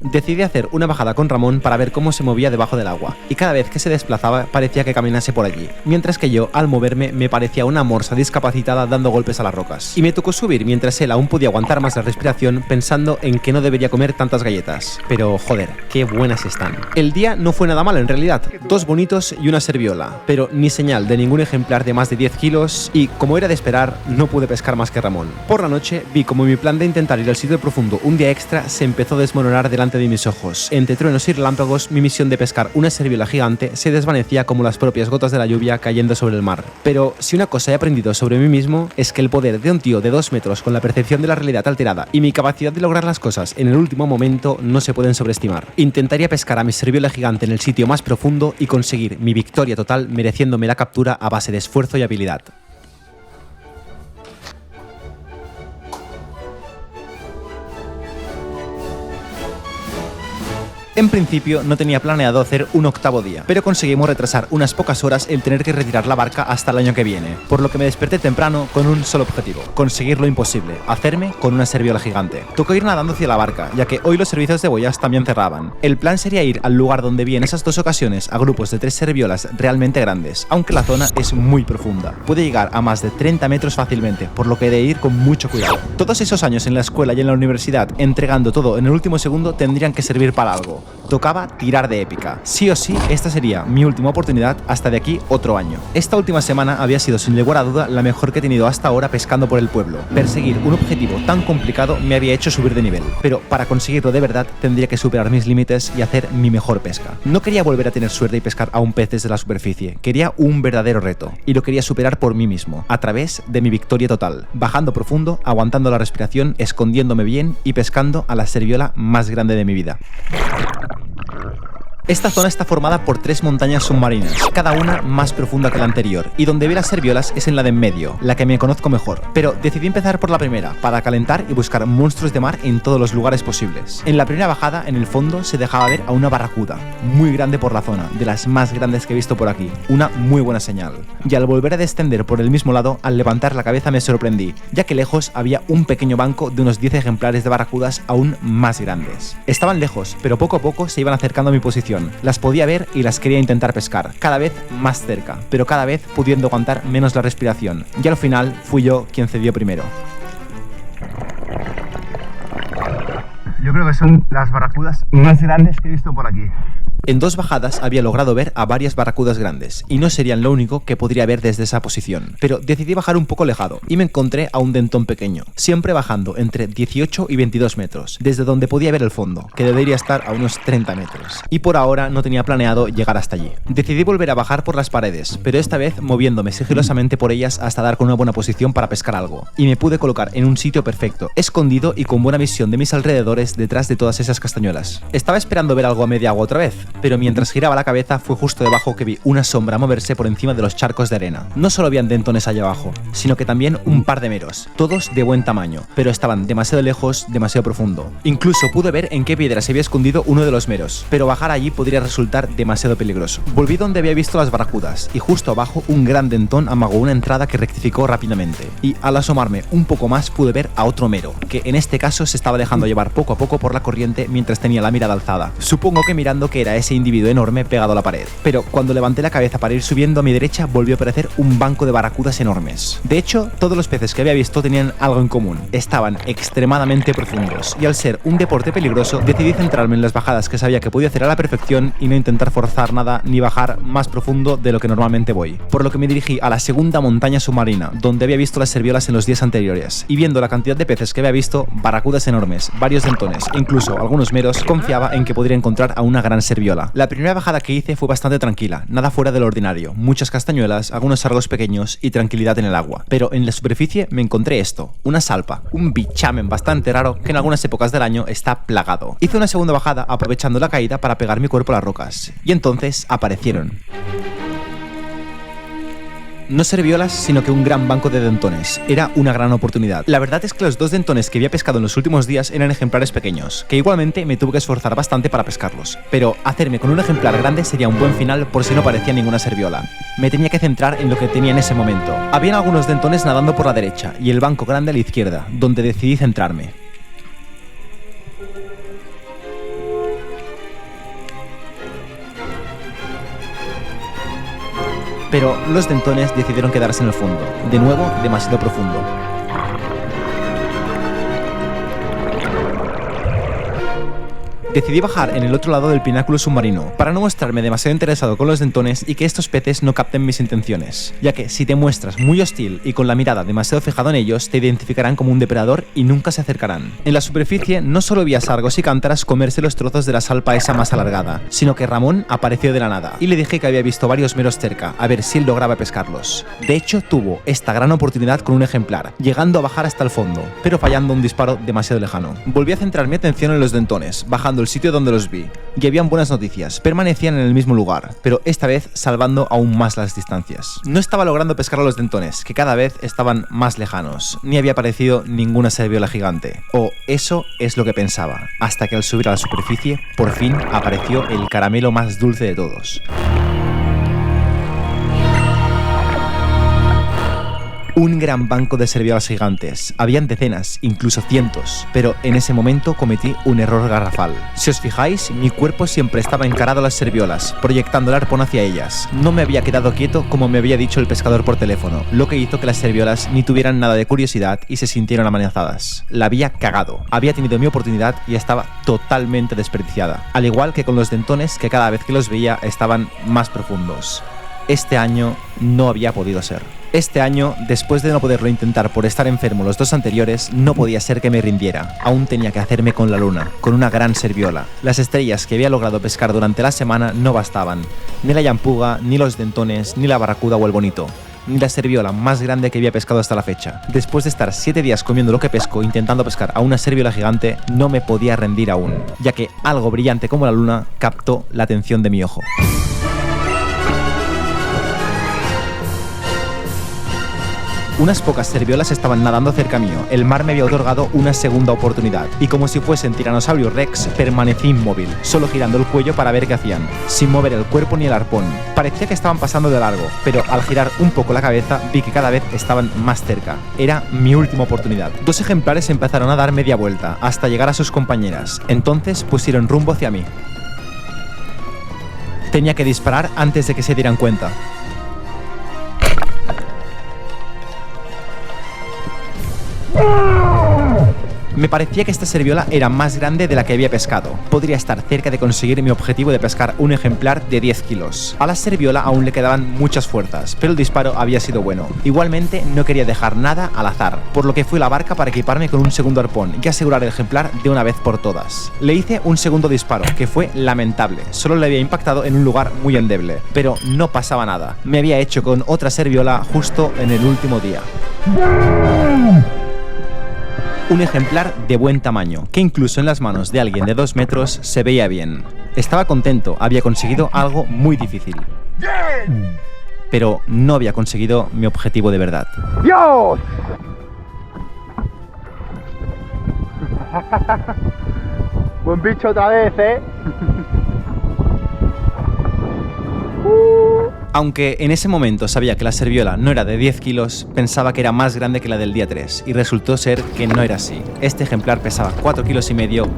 Speaker 1: Decidí hacer una bajada con Ramón para ver cómo se movía debajo del agua, y cada vez que se desplazaba parecía que caminase por allí, mientras que yo, al moverme, me parecía una morsa discapacitada dando golpes a las rocas. Y me tocó subir mientras él aún podía aguantar más la respiración, pensando en que no debería comer tantas galletas. Pero joder, qué buenas están. El día no fue nada mal en realidad, 2 bonitos y una serviola, pero ni señal de ningún ejemplar de más de 10 kilos, y como era de esperar, no pude pescar más que Ramón. Por la noche vi como mi plan de intentar ir al sitio profundo un día extra se empezó a desmoronar delante de mis ojos. Entre truenos y relámpagos, mi misión de pescar una serviola gigante se desvanecía como las propias gotas de la lluvia cayendo sobre el mar. Pero si una cosa he aprendido sobre mí mismo es que el poder de un tío de 2 metros con la percepción de la realidad alterada y mi capacidad de lograr las cosas en el último momento no se pueden sobreestimar. Intentaría pescar a mi serviola gigante en el sitio más profundo y conseguir mi victoria total mereciéndome la captura a base de esfuerzo y habilidad. En principio no tenía planeado hacer un 8º día, pero conseguimos retrasar unas pocas horas el tener que retirar la barca hasta el año que viene, por lo que me desperté temprano con un solo objetivo: conseguir lo imposible, hacerme con una serviola gigante. Tocó ir nadando hacia la barca, ya que hoy los servicios de boyas también cerraban. El plan sería ir al lugar donde vi en esas 2 ocasiones a grupos de 3 serviolas realmente grandes, aunque la zona es muy profunda. Puede llegar a más de 30 metros fácilmente, por lo que he de ir con mucho cuidado. Todos esos años en la escuela y en la universidad, entregando todo en el último segundo, tendrían que servir para algo. Tocaba tirar de épica. Sí o sí, esta sería mi última oportunidad hasta de aquí otro año. Esta última semana había sido sin lugar a duda la mejor que he tenido hasta ahora pescando por el pueblo. Perseguir un objetivo tan complicado me había hecho subir de nivel, pero para conseguirlo de verdad tendría que superar mis límites y hacer mi mejor pesca. No quería volver a tener suerte y pescar a un pez desde la superficie, quería un verdadero reto, y lo quería superar por mí mismo, a través de mi victoria total, bajando profundo, aguantando la respiración, escondiéndome bien y pescando a la serviola más grande de mi vida. Esta zona está formada por 3 montañas submarinas, cada una más profunda que la anterior, y donde vi las serviolas es en la de en medio, la que me conozco mejor. Pero decidí empezar por la primera, para calentar y buscar monstruos de mar en todos los lugares posibles. En la primera bajada, en el fondo, se dejaba ver a una barracuda, muy grande por la zona, de las más grandes que he visto por aquí, una muy buena señal. Y al volver a descender por el mismo lado, al levantar la cabeza me sorprendí, ya que lejos había un pequeño banco de unos 10 ejemplares de barracudas aún más grandes. Estaban lejos, pero poco a poco se iban acercando a mi posición, perfección. Las podía ver y las quería intentar pescar, cada vez más cerca, pero cada vez pudiendo aguantar menos la respiración. Y al final fui yo quien cedió primero.
Speaker 2: Yo creo que son las barracudas más grandes que he visto por aquí.
Speaker 1: En 2 bajadas había logrado ver a varias barracudas grandes, y no serían lo único que podría ver desde esa posición. Pero decidí bajar un poco alejado, y me encontré a un dentón pequeño, siempre bajando entre 18 y 22 metros, desde donde podía ver el fondo, que debería estar a unos 30 metros. Y por ahora no tenía planeado llegar hasta allí. Decidí volver a bajar por las paredes, pero esta vez moviéndome sigilosamente por ellas hasta dar con una buena posición para pescar algo. Y me pude colocar en un sitio perfecto, escondido y con buena visión de mis alrededores detrás de todas esas castañuelas. Estaba esperando ver algo a media agua otra vez, pero mientras giraba la cabeza fue justo debajo que vi una sombra moverse por encima de los charcos de arena. No solo habían dentones allá abajo, sino que también un par de meros, todos de buen tamaño, pero estaban demasiado lejos, demasiado profundo. Incluso pude ver en qué piedra se había escondido uno de los meros, pero bajar allí podría resultar demasiado peligroso. Volví donde había visto las barracudas, y justo abajo un gran dentón amagó una entrada que rectificó rápidamente. Y al asomarme un poco más pude ver a otro mero, que en este caso se estaba dejando llevar poco a poco por la corriente mientras tenía la mirada alzada. Supongo que mirando que era ese individuo enorme pegado a la pared. Pero cuando levanté la cabeza para ir subiendo a mi derecha volvió a aparecer un banco de barracudas enormes. De hecho, todos los peces que había visto tenían algo en común. Estaban extremadamente profundos, y al ser un deporte peligroso decidí centrarme en las bajadas que sabía que podía hacer a la perfección y no intentar forzar nada ni bajar más profundo de lo que normalmente voy. Por lo que me dirigí a la segunda montaña submarina, donde había visto las serviolas en los días anteriores, y viendo la cantidad de peces que había visto, barracudas enormes, varios dentones, incluso algunos meros, confiaba en que podría encontrar a una gran serviola. La primera bajada que hice fue bastante tranquila, nada fuera de lo ordinario, muchas castañuelas, algunos sargos pequeños y tranquilidad en el agua. Pero en la superficie me encontré esto, una salpa, un bichamen bastante raro que en algunas épocas del año está plagado. Hice una segunda bajada aprovechando la caída para pegar mi cuerpo a las rocas, y entonces aparecieron. No serviolas, sino que un gran banco de dentones. Era una gran oportunidad. La verdad es que los 2 dentones que había pescado en los últimos días eran ejemplares pequeños, que igualmente me tuve que esforzar bastante para pescarlos. Pero hacerme con un ejemplar grande sería un buen final por si no parecía ninguna serviola. Me tenía que centrar en lo que tenía en ese momento. Habían algunos dentones nadando por la derecha y el banco grande a la izquierda, donde decidí centrarme. Pero los dentones decidieron quedarse en el fondo, de nuevo demasiado profundo. Decidí bajar en el otro lado del pináculo submarino, para no mostrarme demasiado interesado con los dentones y que estos peces no capten mis intenciones, ya que si te muestras muy hostil y con la mirada demasiado fijado en ellos, te identificarán como un depredador y nunca se acercarán. En la superficie no solo vi a sargos y cántaras comerse los trozos de la salpa esa más alargada, sino que Ramón apareció de la nada, y le dije que había visto varios meros cerca, a ver si él lograba pescarlos. De hecho, tuvo esta gran oportunidad con un ejemplar, llegando a bajar hasta el fondo, pero fallando un disparo demasiado lejano. Volví a centrar mi atención en los dentones, bajando el sitio donde los vi, y habían buenas noticias, permanecían en el mismo lugar, pero esta vez salvando aún más las distancias. No estaba logrando pescar a los dentones, que cada vez estaban más lejanos, ni había aparecido ninguna serviola gigante, o eso es lo que pensaba, hasta que al subir a la superficie, por fin apareció el caramelo más dulce de todos. Un gran banco de serviolas gigantes. Habían decenas, incluso cientos, pero en ese momento cometí un error garrafal. Si os fijáis, mi cuerpo siempre estaba encarado a las serviolas, proyectando el arpón hacia ellas. No me había quedado quieto como me había dicho el pescador por teléfono, lo que hizo que las serviolas ni tuvieran nada de curiosidad y se sintieron amenazadas. La había cagado. Había tenido mi oportunidad y estaba totalmente desperdiciada. Al igual que con los dentones, que cada vez que los veía estaban más profundos. Este año no había podido ser. Este año, después de no poderlo intentar por estar enfermo los 2 anteriores, no podía ser que me rindiera. Aún tenía que hacerme con la luna, con una gran serviola. Las estrellas que había logrado pescar durante la semana no bastaban. Ni la llampuga, ni los dentones, ni la barracuda o el bonito. Ni la serviola más grande que había pescado hasta la fecha. Después de estar 7 días comiendo lo que pesco intentando pescar a una serviola gigante, no me podía rendir aún, ya que algo brillante como la luna captó la atención de mi ojo. Unas pocas serviolas estaban nadando cerca mío. El mar me había otorgado una segunda oportunidad, y como si fuesen tiranosaurios rex, permanecí inmóvil, solo girando el cuello para ver qué hacían, sin mover el cuerpo ni el arpón. Parecía que estaban pasando de largo, pero al girar un poco la cabeza vi que cada vez estaban más cerca. Era mi última oportunidad. 2 ejemplares empezaron a dar media vuelta, hasta llegar a sus compañeras. Entonces pusieron rumbo hacia mí. Tenía que disparar antes de que se dieran cuenta. Me parecía que esta serviola era más grande de la que había pescado. Podría estar cerca de conseguir mi objetivo de pescar un ejemplar de 10 kilos. A la serviola aún le quedaban muchas fuerzas, pero el disparo había sido bueno. Igualmente no quería dejar nada al azar, por lo que fui a la barca para equiparme con un segundo arpón y asegurar el ejemplar de una vez por todas. Le hice un segundo disparo, que fue lamentable. Solo le había impactado en un lugar muy endeble, pero no pasaba nada. Me había hecho con otra serviola justo en el último día. Un ejemplar de buen tamaño, que incluso en las manos de alguien de 2 metros se veía bien. Estaba contento, había conseguido algo muy difícil. Pero no había conseguido mi objetivo de verdad.
Speaker 2: ¡Dios! Buen bicho otra vez, ¿eh?
Speaker 1: Aunque en ese momento sabía que la serviola no era de 10 kilos, pensaba que era más grande que la del día 3 y resultó ser que no era así. Este ejemplar pesaba 4,5 kilos,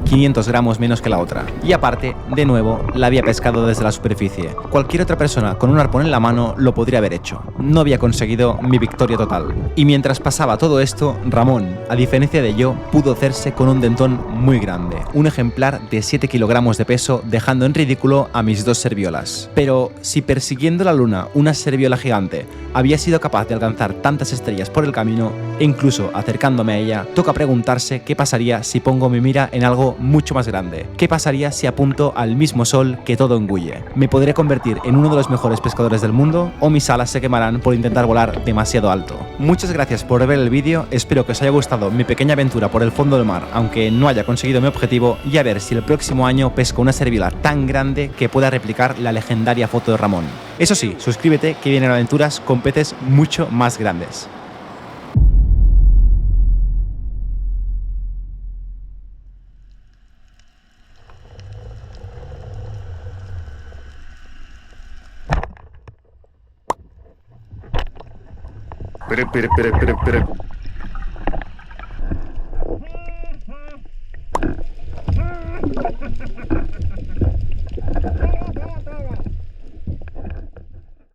Speaker 1: 500 gramos menos que la otra. Y aparte, de nuevo, la había pescado desde la superficie. Cualquier otra persona con un arpón en la mano lo podría haber hecho. No había conseguido mi victoria total. Y mientras pasaba todo esto, Ramón, a diferencia de yo, pudo hacerse con un dentón muy grande. Un ejemplar de 7 kilogramos de peso, dejando en ridículo a mis 2 serviolas. Pero si persiguiendo la luna una serviola gigante había sido capaz de alcanzar tantas estrellas por el camino, e incluso acercándome a ella, toca preguntarse qué pasaría si pongo mi mira en algo mucho más grande. ¿Qué pasaría si apunto al mismo sol que todo engulle? ¿Me podré convertir en uno de los mejores pescadores del mundo o mis alas se quemarán por intentar volar demasiado alto? Muchas gracias por ver el vídeo, espero que os haya gustado mi pequeña aventura por el fondo del mar, aunque no haya conseguido mi objetivo, y a ver si el próximo año pesco una serviola tan grande que pueda replicar la legendaria foto de Ramón. Eso sí, suscríbete que vienen aventuras con peces mucho más grandes.
Speaker 4: Espera.